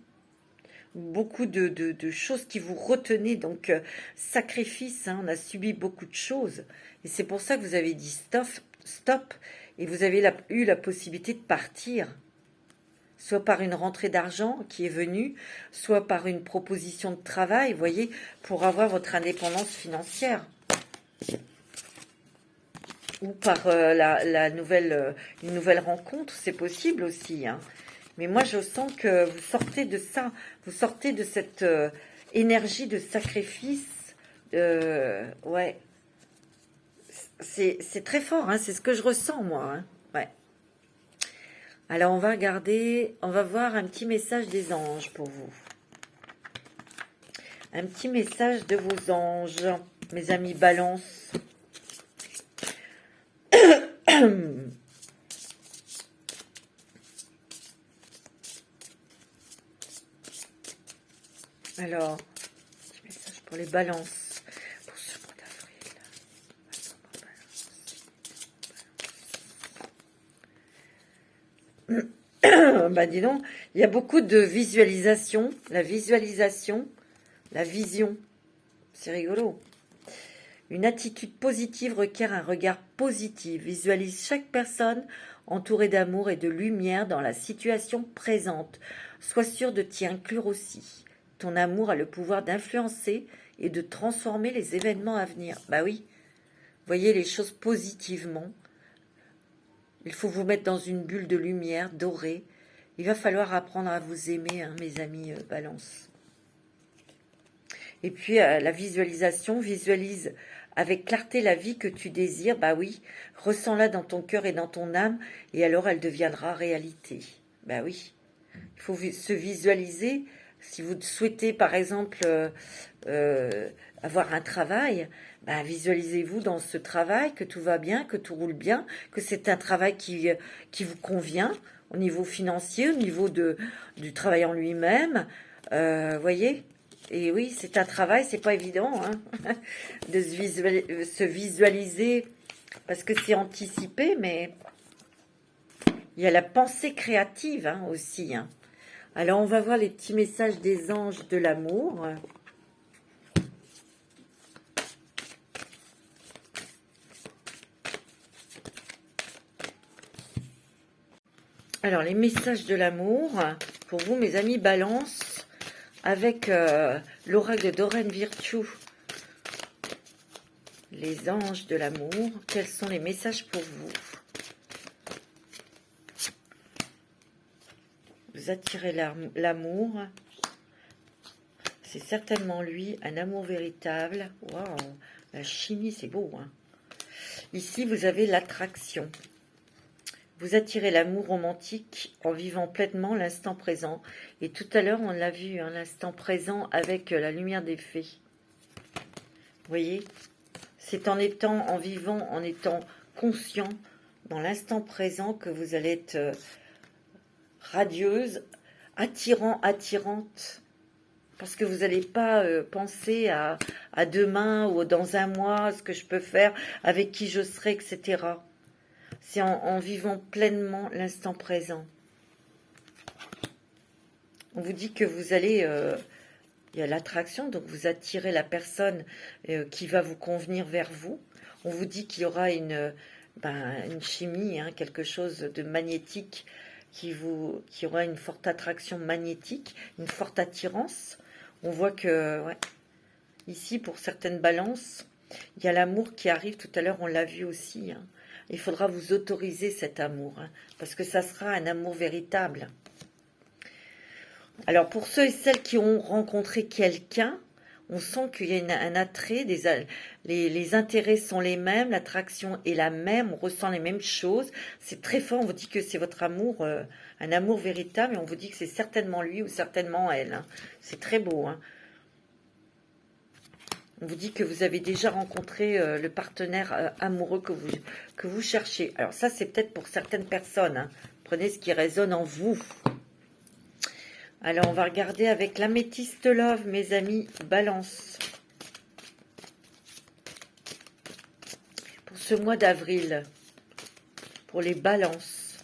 beaucoup de choses qui vous retenaient. Donc, sacrifice, hein, on a subi beaucoup de choses. Et c'est pour ça que vous avez dit stop, et vous avez eu la possibilité de partir. Soit par une rentrée d'argent qui est venue, soit par une proposition de travail, vous voyez, pour avoir votre indépendance financière. Ou par une nouvelle rencontre, c'est possible aussi, hein. Mais moi, je sens que vous sortez de ça, vous sortez de cette énergie de sacrifice. Ouais, c'est très fort, hein, c'est ce que je ressens, moi, hein. Ouais. Alors, on va voir un petit message des anges pour vous. Un petit message de vos anges, mes amis balance. Alors, petit message pour les balances. Pour ce mois d'avril. Bah dis donc, il y a beaucoup de visualisation. La vision, c'est rigolo. Une attitude positive requiert un regard positif. Visualise chaque personne entourée d'amour et de lumière dans la situation présente. Sois sûr de t'y inclure aussi. Ton amour a le pouvoir d'influencer et de transformer les événements à venir. Bah oui, voyez les choses positivement. Il faut vous mettre dans une bulle de lumière dorée. Il va falloir apprendre à vous aimer, hein, mes amis Balance. Et puis la visualisation, visualise avec clarté la vie que tu désires. Bah oui, ressens-la dans ton cœur et dans ton âme, et alors elle deviendra réalité. Bah oui, il faut se visualiser. Si vous souhaitez, par exemple, avoir un travail, bah, visualisez-vous dans ce travail, que tout va bien, que tout roule bien, que c'est un travail qui vous convient au niveau financier, au niveau du travail en lui-même. Voyez. Et oui, c'est un travail, c'est pas évident hein, de se visualiser, parce que c'est anticipé, mais il y a la pensée créative hein, aussi. Hein. Alors, on va voir les petits messages des anges de l'amour. Alors, les messages de l'amour, pour vous, mes amis Balance, avec l'oracle de Doreen Virtue, les anges de l'amour, quels sont les messages pour vous? Vous attirez l'amour. C'est certainement lui, un amour véritable. Waouh, la chimie, c'est beau. Hein. Ici, vous avez l'attraction. Vous attirez l'amour romantique en vivant pleinement l'instant présent. Et tout à l'heure, on l'a vu, hein, l'instant présent avec la lumière des fées. Vous voyez, c'est en vivant, en étant conscient dans l'instant présent que vous allez être radieuse, attirante. Parce que vous n'allez pas penser à demain ou dans un mois, ce que je peux faire, avec qui je serai, etc. C'est en vivant pleinement l'instant présent. On vous dit que vous allez... il y a l'attraction, donc vous attirez la personne qui va vous convenir vers vous. On vous dit qu'il y aura une chimie, hein, quelque chose de magnétique qui aura une forte attraction magnétique, une forte attirance. On voit que, ouais, ici, pour certaines balances, il y a l'amour qui arrive. Tout à l'heure, on l'a vu aussi. Hein. Il faudra vous autoriser cet amour, hein, parce que ça sera un amour véritable. Alors, pour ceux et celles qui ont rencontré quelqu'un, on sent qu'il y a un attrait, les intérêts sont les mêmes, l'attraction est la même, on ressent les mêmes choses. C'est très fort, on vous dit que c'est votre amour, un amour véritable, et on vous dit que c'est certainement lui ou certainement elle. Hein. C'est très beau. Hein. On vous dit que vous avez déjà rencontré le partenaire amoureux que vous cherchez. Alors ça, c'est peut-être pour certaines personnes. Hein. Prenez ce qui résonne en vous. Alors, on va regarder avec l'améthyste love, mes amis, Balance. Pour ce mois d'avril, pour les balances.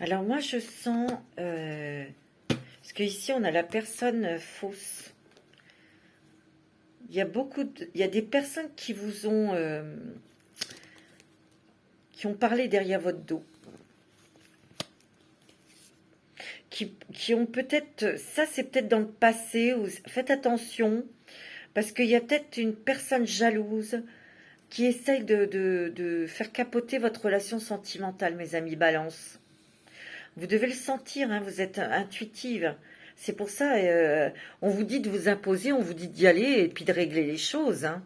Alors, moi, je sens... parce qu'ici, on a la personne fausse. Il y a des personnes qui vous ont... qui ont parlé derrière votre dos. Qui ont peut-être... Ça, c'est peut-être dans le passé. Faites attention. Parce qu'il y a peut-être une personne jalouse qui essaye de faire capoter votre relation sentimentale, mes amis Balance. Vous devez le sentir, hein, vous êtes intuitive. C'est pour ça, on vous dit de vous imposer, on vous dit d'y aller et puis de régler les choses. Hein.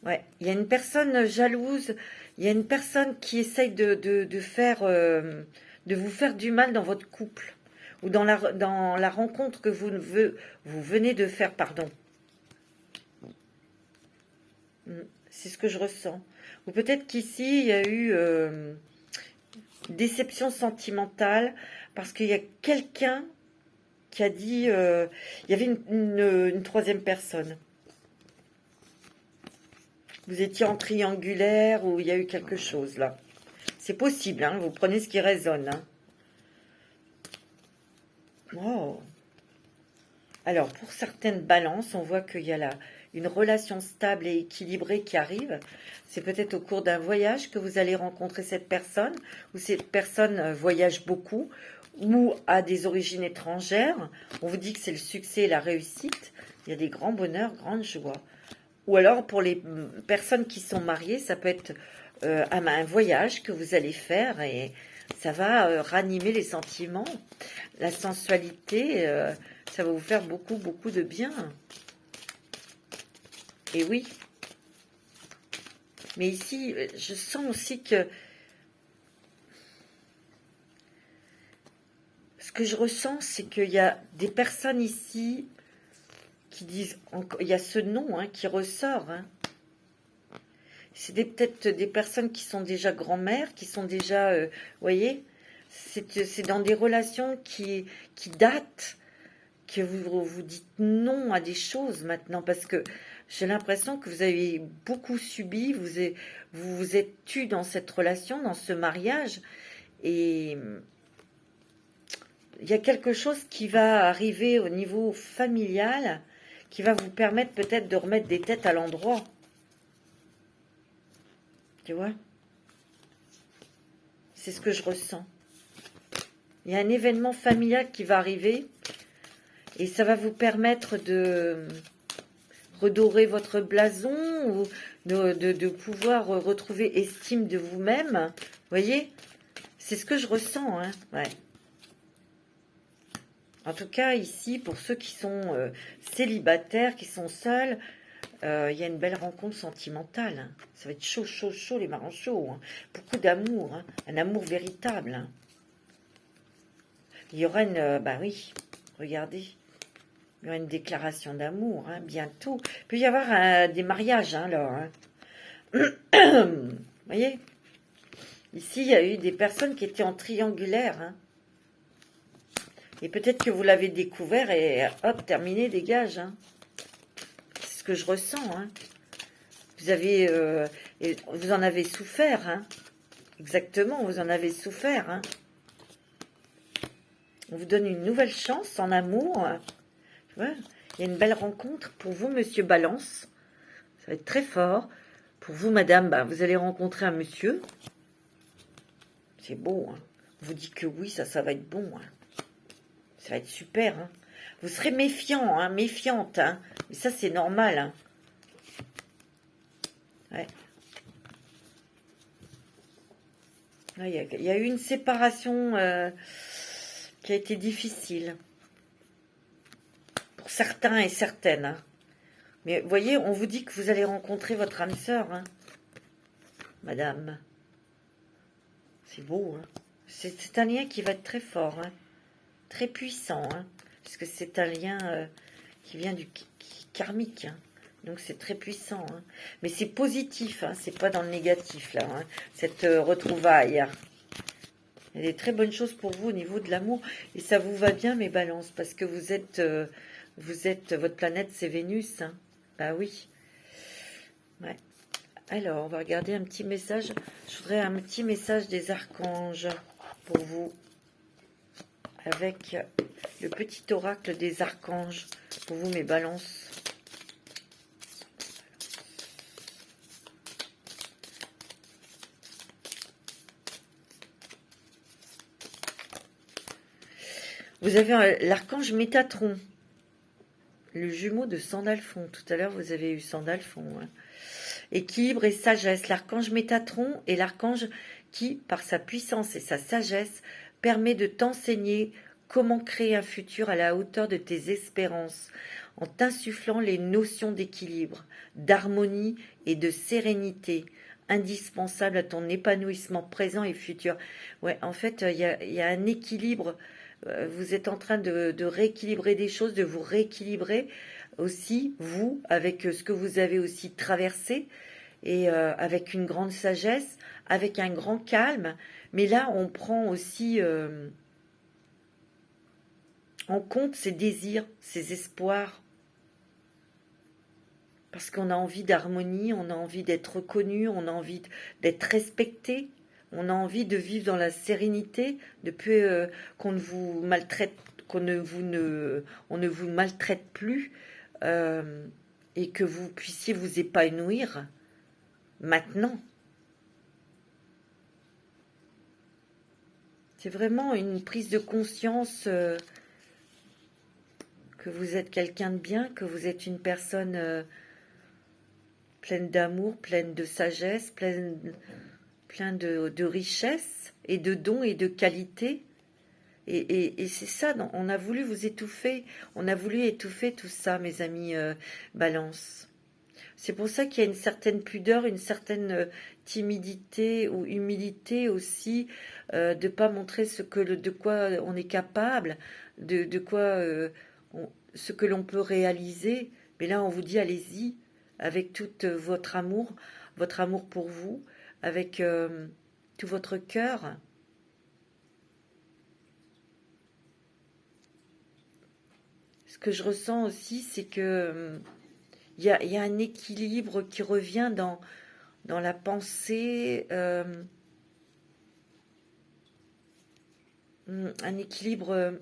Ouais, il y a une personne jalouse, il y a une personne qui essaye de vous faire du mal dans votre couple ou dans la rencontre que vous venez de faire, pardon. C'est ce que je ressens. Ou peut-être qu'ici, il y a eu déception sentimentale, parce qu'il y a quelqu'un qui a dit... il y avait une troisième personne. Vous étiez en triangulaire ou il y a eu quelque chose là. C'est possible, hein, vous prenez ce qui résonne. Hein. Oh. Alors, pour certaines balances, on voit qu'il y a là une relation stable et équilibrée qui arrive. C'est peut-être au cours d'un voyage que vous allez rencontrer cette personne, ou cette personne voyage beaucoup, ou a des origines étrangères. On vous dit que c'est le succès et la réussite. Il y a des grands bonheurs, grandes joies. Ou alors, pour les personnes qui sont mariées, ça peut être un voyage que vous allez faire et ça va ranimer les sentiments, la sensualité, ça va vous faire beaucoup, beaucoup de bien. Et oui. Mais ici, je sens aussi que ce que je ressens, c'est qu'il y a des personnes ici qui disent, il y a ce nom hein, qui ressort. Hein. C'est peut-être des personnes qui sont déjà grand-mères, qui sont déjà, vous voyez, c'est dans des relations qui datent, que vous dites non à des choses maintenant, parce que j'ai l'impression que vous avez beaucoup subi, vous vous êtes tu dans cette relation, dans ce mariage, et il y a quelque chose qui va arriver au niveau familial, qui va vous permettre peut-être de remettre des têtes à l'endroit. Tu vois? C'est ce que je ressens. Il y a un événement familial qui va arriver, et ça va vous permettre de redorer votre blason ou de pouvoir retrouver estime de vous-même. Vous voyez, c'est ce que je ressens. Hein, ouais. En tout cas, ici, pour ceux qui sont célibataires, qui sont seuls, il y a une belle rencontre sentimentale. Hein. Ça va être chaud, chaud, chaud, les marins chauds. Hein. Beaucoup d'amour, hein. Un amour véritable. Hein. Il y aura une... bah oui, regardez. Il y aura une déclaration d'amour, hein, bientôt. Il peut y avoir des mariages, hein, là. Hein. Vous voyez? Ici, il y a eu des personnes qui étaient en triangulaire. Hein. Et peut-être que vous l'avez découvert et hop, terminé, dégage. Hein. C'est ce que je ressens. Hein. Vous en avez souffert. Hein. Exactement, vous en avez souffert. Hein. On vous donne une nouvelle chance en amour. Hein. Ouais, il y a une belle rencontre pour vous, monsieur Balance. Ça va être très fort. Pour vous, madame, bah, vous allez rencontrer un monsieur. C'est beau. Hein. On vous dit que oui, ça va être bon. Hein. Ça va être super. Hein. Vous serez méfiant, hein, méfiante. Hein. Mais ça, c'est normal. Hein. Ouais. Il y a eu une séparation qui a été difficile. Certains et certaines. Hein. Mais vous voyez, on vous dit que vous allez rencontrer votre âme sœur, hein, madame. C'est beau. Hein. C'est un lien qui va être très fort, hein, très puissant, hein, parce que c'est un lien qui vient du karmique. Hein. Donc c'est très puissant. Hein. Mais c'est positif, hein, c'est pas dans le négatif, là, hein, cette retrouvaille. Hein. Il y a des très bonnes choses pour vous au niveau de l'amour. Et ça vous va bien, mes balances, parce que vous êtes... votre planète, c'est Vénus. Hein. Bah oui. Ouais. Alors, on va regarder un petit message. Je voudrais un petit message des archanges pour vous. Avec le petit oracle des archanges. Pour vous, mes balances. Vous avez l'archange Métatron. Le jumeau de Sandalphon. Tout à l'heure, vous avez eu Sandalphon. Hein. Équilibre et sagesse. L'archange Métatron est l'archange qui, par sa puissance et sa sagesse, permet de t'enseigner comment créer un futur à la hauteur de tes espérances, en t'insufflant les notions d'équilibre, d'harmonie et de sérénité, indispensables à ton épanouissement présent et futur. Ouais, en fait, il y a un équilibre. Vous êtes en train de rééquilibrer des choses, de vous rééquilibrer aussi, vous, avec ce que vous avez aussi traversé, et avec une grande sagesse, avec un grand calme. Mais là, on prend aussi en compte ses désirs, ses espoirs. Parce qu'on a envie d'harmonie, on a envie d'être reconnu, on a envie d'être respecté, on a envie de vivre dans la sérénité, depuis qu'on ne vous maltraite, on ne vous maltraite plus, et que vous puissiez vous épanouir maintenant. C'est vraiment une prise de conscience que vous êtes quelqu'un de bien, que vous êtes une personne pleine d'amour, pleine de sagesse, pleine de richesse et de dons et de qualité. Et c'est ça, on a voulu vous étouffer, on a voulu étouffer tout ça, mes amis Balance. C'est pour ça qu'il y a une certaine pudeur, une certaine timidité ou humilité aussi, de ne pas montrer de quoi on est capable, de quoi ce que l'on peut réaliser. Mais là, on vous dit, allez-y, avec tout votre amour pour vous, avec tout votre cœur. Ce que je ressens aussi, c'est que il y a un équilibre qui revient dans la pensée, un équilibre.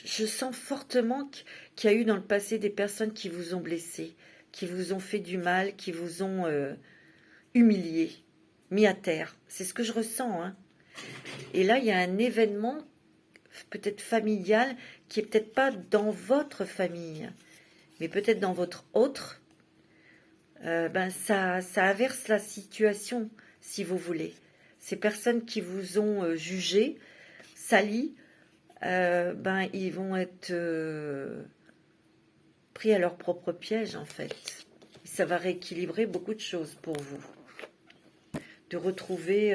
Je sens fortement qu'il y a eu dans le passé des personnes qui vous ont blessé, qui vous ont fait du mal, qui vous ont humilié, mis à terre. C'est ce que je ressens, hein. Et là, il y a un événement peut-être familial qui est peut-être pas dans votre famille, mais peut-être dans votre autre. Ça inverse la situation, si vous voulez. Ces personnes qui vous ont jugé, sali, ils vont être pris à leur propre piège, en fait. Ça va rééquilibrer beaucoup de choses pour vous. De retrouver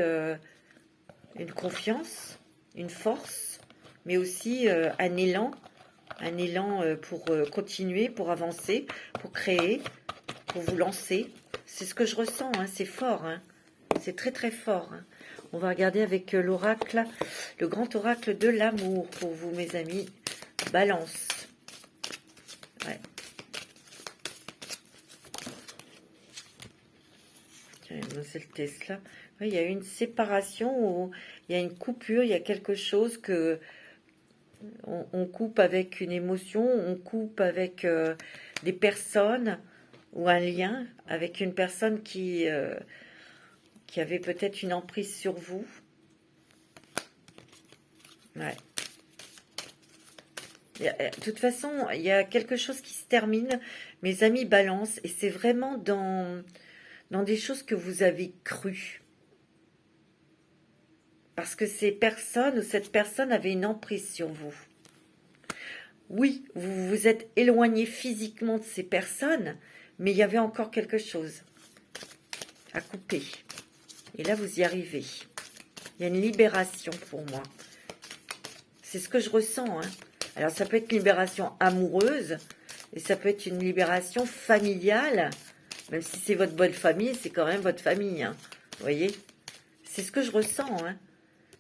une confiance, une force, mais aussi un élan pour continuer, pour avancer, pour créer, pour vous lancer. C'est ce que je ressens, hein, c'est fort, hein. C'est très très fort, hein. On va regarder avec l'oracle, le grand oracle de l'amour pour vous, mes amis. Balance. Ouais. Tiens, Mademoiselle Tesla. Oui, il y a une séparation, où il y a une coupure, il y a quelque chose que on coupe avec une émotion, on coupe avec des personnes ou un lien avec une personne qui avait peut-être une emprise sur vous. Ouais. De toute façon, il y a quelque chose qui se termine, mes amis Balance, et c'est vraiment dans des choses que vous avez crues. Parce que cette personne avait une emprise sur vous. Oui, vous vous êtes éloigné physiquement de ces personnes, mais il y avait encore quelque chose à couper. Et là, vous y arrivez. Il y a une libération pour moi. C'est ce que je ressens, hein. Alors, ça peut être une libération amoureuse, et ça peut être une libération familiale. Même si c'est votre bonne famille, c'est quand même votre famille, hein. Vous voyez? C'est ce que je ressens, hein.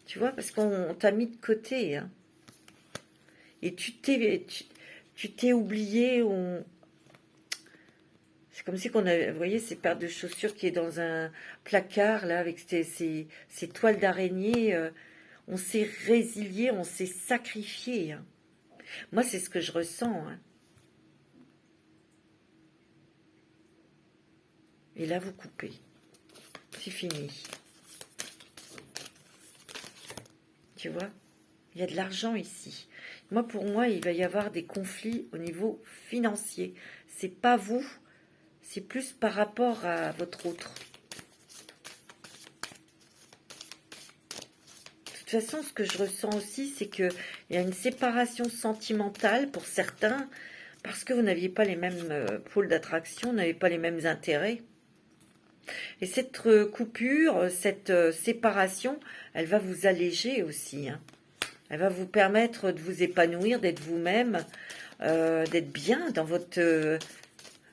Tu vois, parce qu'on t'a mis de côté, hein. Et tu t'es oublié. C'est comme si qu'on avait, vous voyez, ces paires de chaussures qui est dans un placard, là, avec ces toiles d'araignée. On s'est résilié, on s'est sacrifié, hein. Moi, c'est ce que je ressens, hein. Et là, vous coupez. C'est fini. Tu vois? Il y a de l'argent ici. Moi, pour moi, il va y avoir des conflits au niveau financier. C'est pas vous, c'est plus par rapport à votre autre. De toute façon, ce que je ressens aussi, c'est qu'il y a une séparation sentimentale pour certains, parce que vous n'aviez pas les mêmes pôles d'attraction, vous n'avez pas les mêmes intérêts. Et cette coupure, cette séparation, elle va vous alléger aussi, hein. Elle va vous permettre de vous épanouir, d'être vous-même, d'être bien dans votre...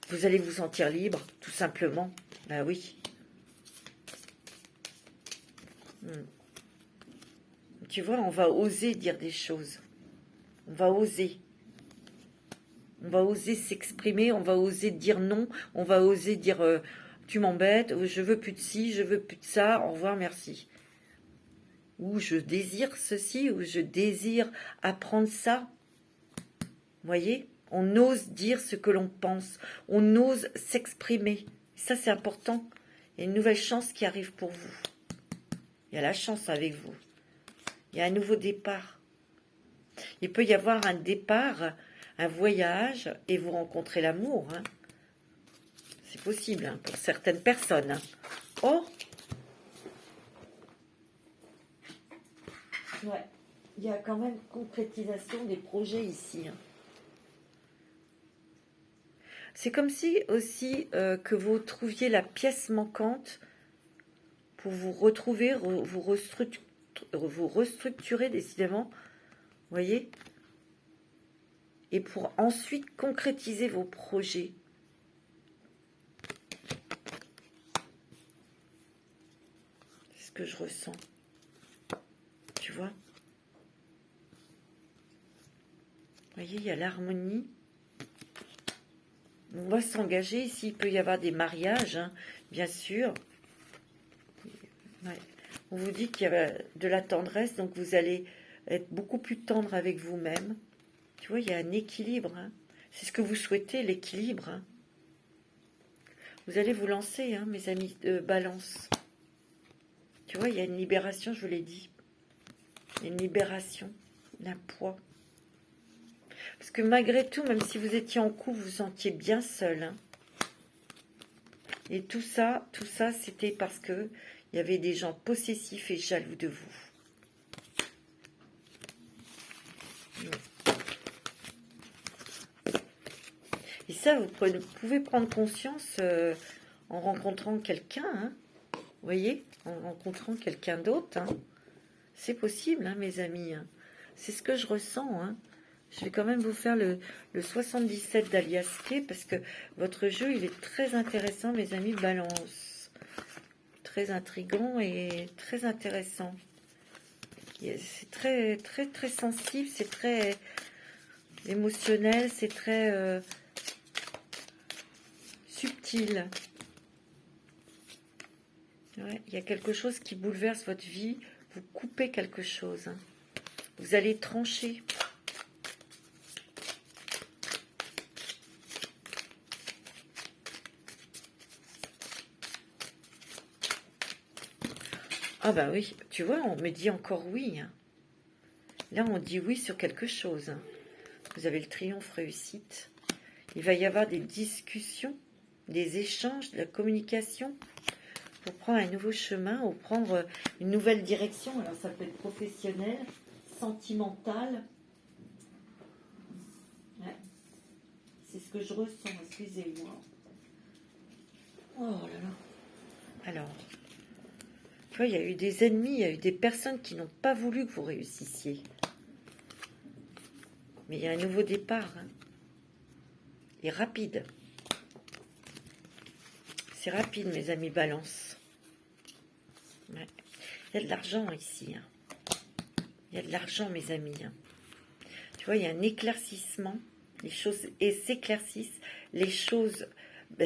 vous allez vous sentir libre, tout simplement. Ben oui. Tu vois, on va oser dire des choses. On va oser. On va oser s'exprimer, on va oser dire non, on va oser dire tu m'embêtes, ou je veux plus de ci, je veux plus de ça, au revoir, merci. Ou je désire ceci, ou je désire apprendre ça. Vous voyez? On ose dire ce que l'on pense, on ose s'exprimer. Ça, c'est important. Il y a une nouvelle chance qui arrive pour vous. Il y a la chance avec vous. Il y a un nouveau départ. Il peut y avoir un départ, un voyage, et vous rencontrez l'amour. Hein. C'est possible hein, pour certaines personnes. Hein. Oh! Ouais, il y a quand même concrétisation des projets ici. Hein. C'est comme si aussi que vous trouviez la pièce manquante pour vous retrouver, vous restructurer décidément, vous voyez, et pour ensuite concrétiser vos projets. C'est ce que je ressens. Tu vois? Vous voyez, il y a l'harmonie. On va s'engager ici. Il peut y avoir des mariages, hein, bien sûr. Ouais. On vous dit qu'il y a de la tendresse, donc vous allez être beaucoup plus tendre avec vous-même. Tu vois, il y a un équilibre. Hein. C'est ce que vous souhaitez, l'équilibre. Hein. Vous allez vous lancer, hein, mes amis de Balance. Tu vois, il y a une libération, je vous l'ai dit. Il y a une libération d'un poids. Parce que malgré tout, même si vous étiez en couple, vous vous sentiez bien seul. Hein. Et tout ça, c'était parce que il y avait des gens possessifs et jaloux de vous. Et ça, vous pouvez prendre conscience en rencontrant quelqu'un. Hein. Vous voyez, en rencontrant quelqu'un d'autre. Hein. C'est possible, hein, mes amis. Hein. C'est ce que je ressens. Hein. Je vais quand même vous faire le 77 d'Aliasqué parce que votre jeu, il est très intéressant, mes amis Balance. Très intriguant et très intéressant. C'est très, très, très sensible, c'est très émotionnel, c'est très subtil. Ouais, il y a quelque chose qui bouleverse votre vie. Vous coupez quelque chose. Hein. Vous allez trancher. Ah ben oui, tu vois, on me dit encore oui. Hein. Là, on dit oui sur quelque chose. Hein. Vous avez le triomphe réussite. Il va y avoir des discussions, des échanges, de la communication pour prendre un nouveau chemin ou prendre une nouvelle direction. Alors, ça peut être professionnel, sentimental. Ouais. C'est ce que je ressens, excusez-moi. Oh là là. Alors... Tu vois, il y a eu des ennemis, il y a eu des personnes qui n'ont pas voulu que vous réussissiez. Mais il y a un nouveau départ. Hein. Et rapide. C'est rapide, mes amis Balance. Ouais. Il y a de l'argent ici. Hein. Il y a de l'argent, mes amis. Hein. Tu vois, il y a un éclaircissement. Les choses s'éclaircissent. Les choses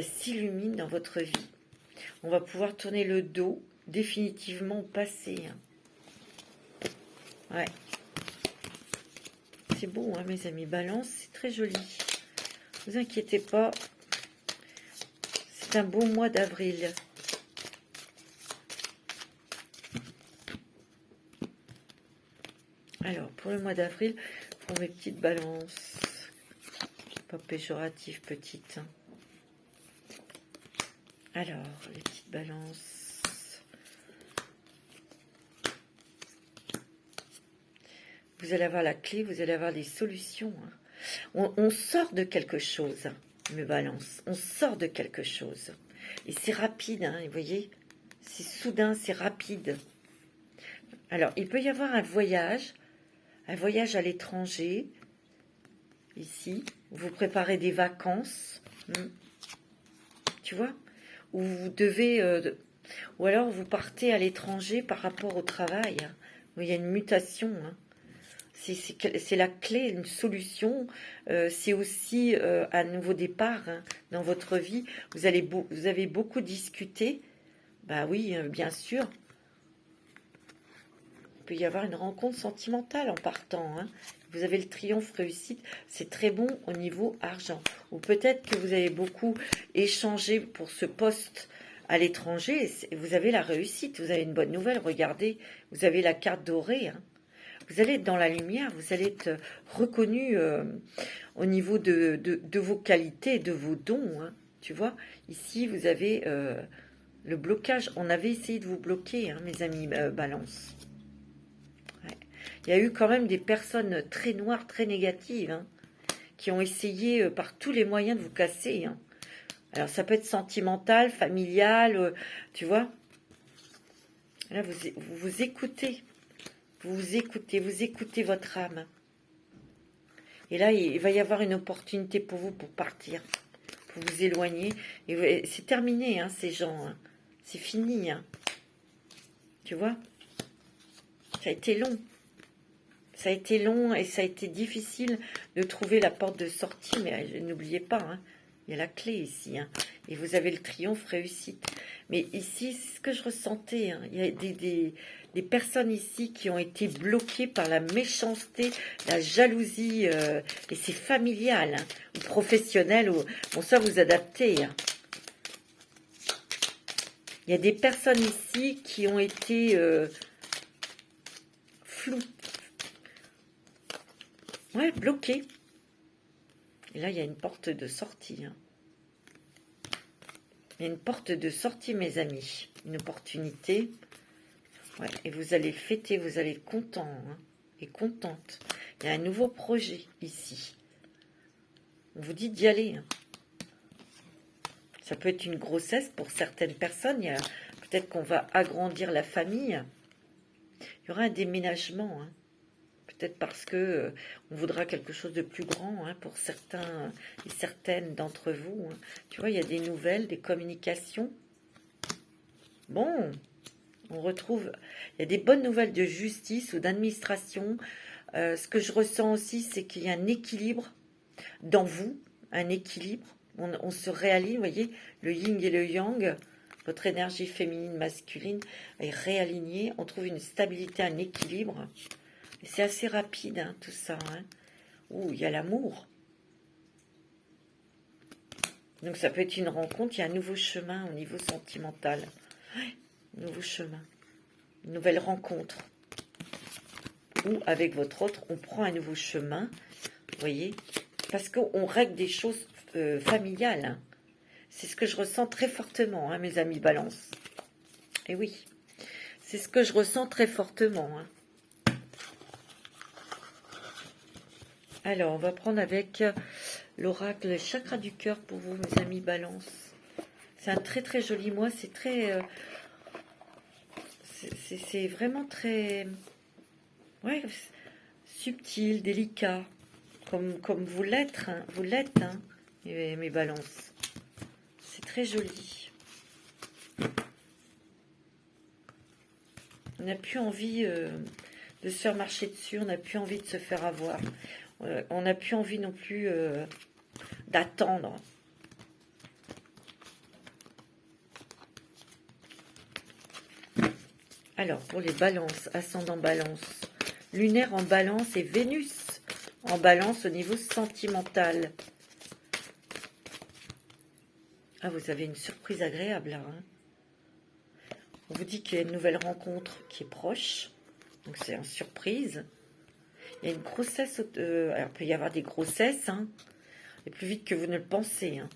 s'illuminent dans votre vie. On va pouvoir tourner le dos définitivement au passé. Hein. Ouais. C'est beau, hein, mes amis Balance. C'est très joli. Ne vous inquiétez pas. C'est un beau mois d'avril. Alors, pour le mois d'avril, pour mes petites balances. Pas péjoratif, petite. Hein. Alors, les petites balances. Vous allez avoir la clé, vous allez avoir des solutions. Hein. On sort de quelque chose, hein, mes balances. On sort de quelque chose. Et c'est rapide, hein, vous voyez. C'est soudain, c'est rapide. Alors, il peut y avoir un voyage à l'étranger. Ici, vous préparez des vacances. Tu vois, où vous devez... ou alors, vous partez à l'étranger par rapport au travail. Hein, où il y a une mutation, hein. C'est la clé, une solution. C'est aussi un nouveau départ hein, dans votre vie. Vous avez beaucoup discuté. Bah oui, bien sûr. Il peut y avoir une rencontre sentimentale en partant. Hein. Vous avez le triomphe réussite. C'est très bon au niveau argent. Ou peut-être que vous avez beaucoup échangé pour ce poste à l'étranger. Vous avez la réussite. Vous avez une bonne nouvelle. Regardez, vous avez la carte dorée. Hein. Vous allez être dans la lumière, vous allez être reconnu au niveau de vos qualités, de vos dons. Hein, tu vois, ici, vous avez le blocage. On avait essayé de vous bloquer, hein, mes amis Balance. Ouais. Il y a eu quand même des personnes très noires, très négatives, hein, qui ont essayé par tous les moyens de vous casser. Hein. Alors, ça peut être sentimental, familial, tu vois. Là, vous écoutez. Vous écoutez votre âme. Et là, il va y avoir une opportunité pour vous pour partir, pour vous éloigner. Et c'est terminé, hein, ces gens. Hein. C'est fini. Hein. Tu vois? Ça a été long. Ça a été long et ça a été difficile de trouver la porte de sortie. Mais n'oubliez pas, hein, il y a la clé ici. Hein, et vous avez le triomphe réussite. Mais ici, c'est ce que je ressentais. Hein, il y a des personnes ici qui ont été bloquées par la méchanceté, la jalousie, et c'est familial, hein, ou professionnel, ou bon ça vous adaptez. Hein. Il y a des personnes ici qui ont été floues, ouais, bloquées. Et là il y a une porte de sortie. Hein. Il y a une porte de sortie, mes amis, une opportunité. Ouais, et vous allez le fêter, vous allez être content hein, et contente. Il y a un nouveau projet ici. On vous dit d'y aller. Hein. Ça peut être une grossesse pour certaines personnes. Peut-être qu'on va agrandir la famille. Il y aura un déménagement. Hein. Peut-être parce que on voudra quelque chose de plus grand hein, pour certains et certaines d'entre vous. Hein. Tu vois, il y a des nouvelles, des communications. Bon. On retrouve, il y a des bonnes nouvelles de justice ou d'administration. Ce que je ressens aussi, c'est qu'il y a un équilibre dans vous, un équilibre. On se réaligne, vous voyez, le yin et le yang, votre énergie féminine, masculine est réalignée. On trouve une stabilité, un équilibre. Et c'est assez rapide, hein, tout ça. Hein. Ouh, il y a l'amour. Donc ça peut être une rencontre, il y a un nouveau chemin au niveau sentimental. Ouais. Nouveau chemin, une nouvelle rencontre. Ou avec votre autre, on prend un nouveau chemin, vous voyez, parce qu'on règle des choses familiales. Hein. C'est ce que je ressens très fortement, hein, mes amis Balance. Et oui, c'est ce que je ressens très fortement. Hein. Alors, on va prendre avec l'oracle chakra du cœur pour vous, mes amis Balance. C'est un très très joli mois, c'est très... c'est vraiment très ouais, subtil, délicat, comme vous l'êtes, hein, hein, mes balances. C'est très joli. On n'a plus envie de se faire marcher dessus, on n'a plus envie de se faire avoir. On n'a plus envie non plus d'attendre. Alors, pour les balances, ascendant balance, lunaire en balance et Vénus en balance au niveau sentimental. Ah, vous avez une surprise agréable là. Hein. On vous dit qu'il y a une nouvelle rencontre qui est proche. Donc, c'est une surprise. Il y a une grossesse. Alors, il peut y avoir des grossesses. Hein, et plus vite que vous ne le pensez. Hein.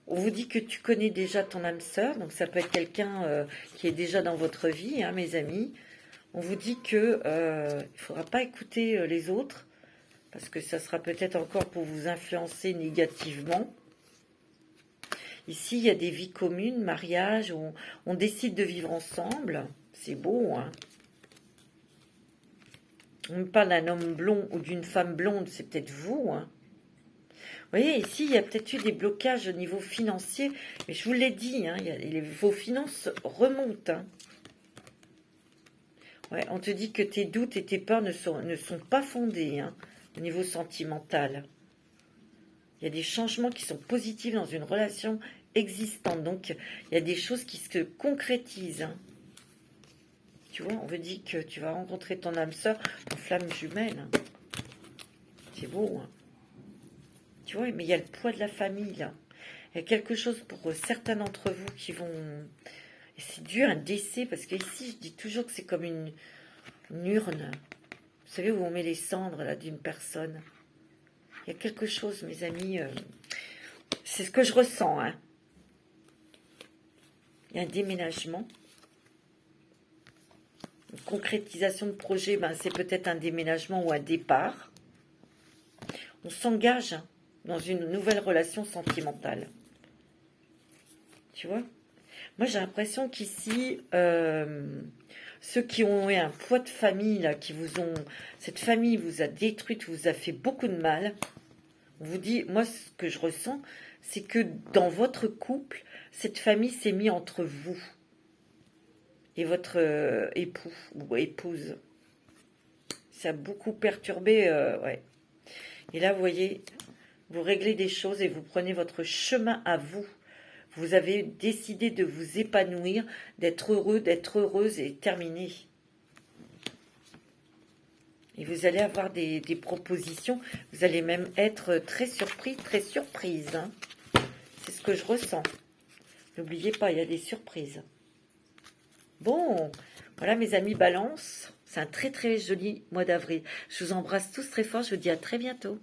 On vous dit que tu connais déjà ton âme sœur, donc ça peut être quelqu'un qui est déjà dans votre vie, hein, mes amis. On vous dit que il ne faudra pas écouter les autres, parce que ça sera peut-être encore pour vous influencer négativement. Ici, il y a des vies communes, mariage, où on décide de vivre ensemble. C'est beau, hein. On me parle d'un homme blond ou d'une femme blonde, c'est peut-être vous, hein. Vous voyez, ici, il y a peut-être eu des blocages au niveau financier, mais je vous l'ai dit, hein, vos finances remontent. Hein. Ouais, on te dit que tes doutes et tes peurs ne sont pas fondés, hein, au niveau sentimental. Il y a des changements qui sont positifs dans une relation existante. Donc, il y a des choses qui se concrétisent. Hein. Tu vois, on veut dire que tu vas rencontrer ton âme sœur en flamme jumelle. Hein. C'est beau. Hein. Tu vois, mais il y a le poids de la famille, là. Il y a quelque chose pour certains d'entre vous qui vont... Et c'est dur, un décès, parce que ici, je dis toujours que c'est comme une urne. Vous savez, où on met les cendres, là, d'une personne. Il y a quelque chose, mes amis... c'est ce que je ressens, hein. Il y a un déménagement. Une concrétisation de projet, ben, c'est peut-être un déménagement ou un départ. On s'engage dans une nouvelle relation sentimentale. Tu vois? Moi, j'ai l'impression qu'ici, ceux qui ont eu un poids de famille, là, qui vous ont... Cette famille vous a détruite, vous a fait beaucoup de mal. On vous dit, moi, ce que je ressens, c'est que dans votre couple, cette famille s'est mise entre vous et votre époux ou épouse. Ça a beaucoup perturbé, ouais. Et là, vous voyez, vous réglez des choses et vous prenez votre chemin à vous. Vous avez décidé de vous épanouir, d'être heureux, d'être heureuse et terminé. Et vous allez avoir des propositions. Vous allez même être très surpris, très surprise. Hein. C'est ce que je ressens. N'oubliez pas, il y a des surprises. Bon, voilà mes amis Balance. C'est un très très joli mois d'avril. Je vous embrasse tous très fort. Je vous dis à très bientôt.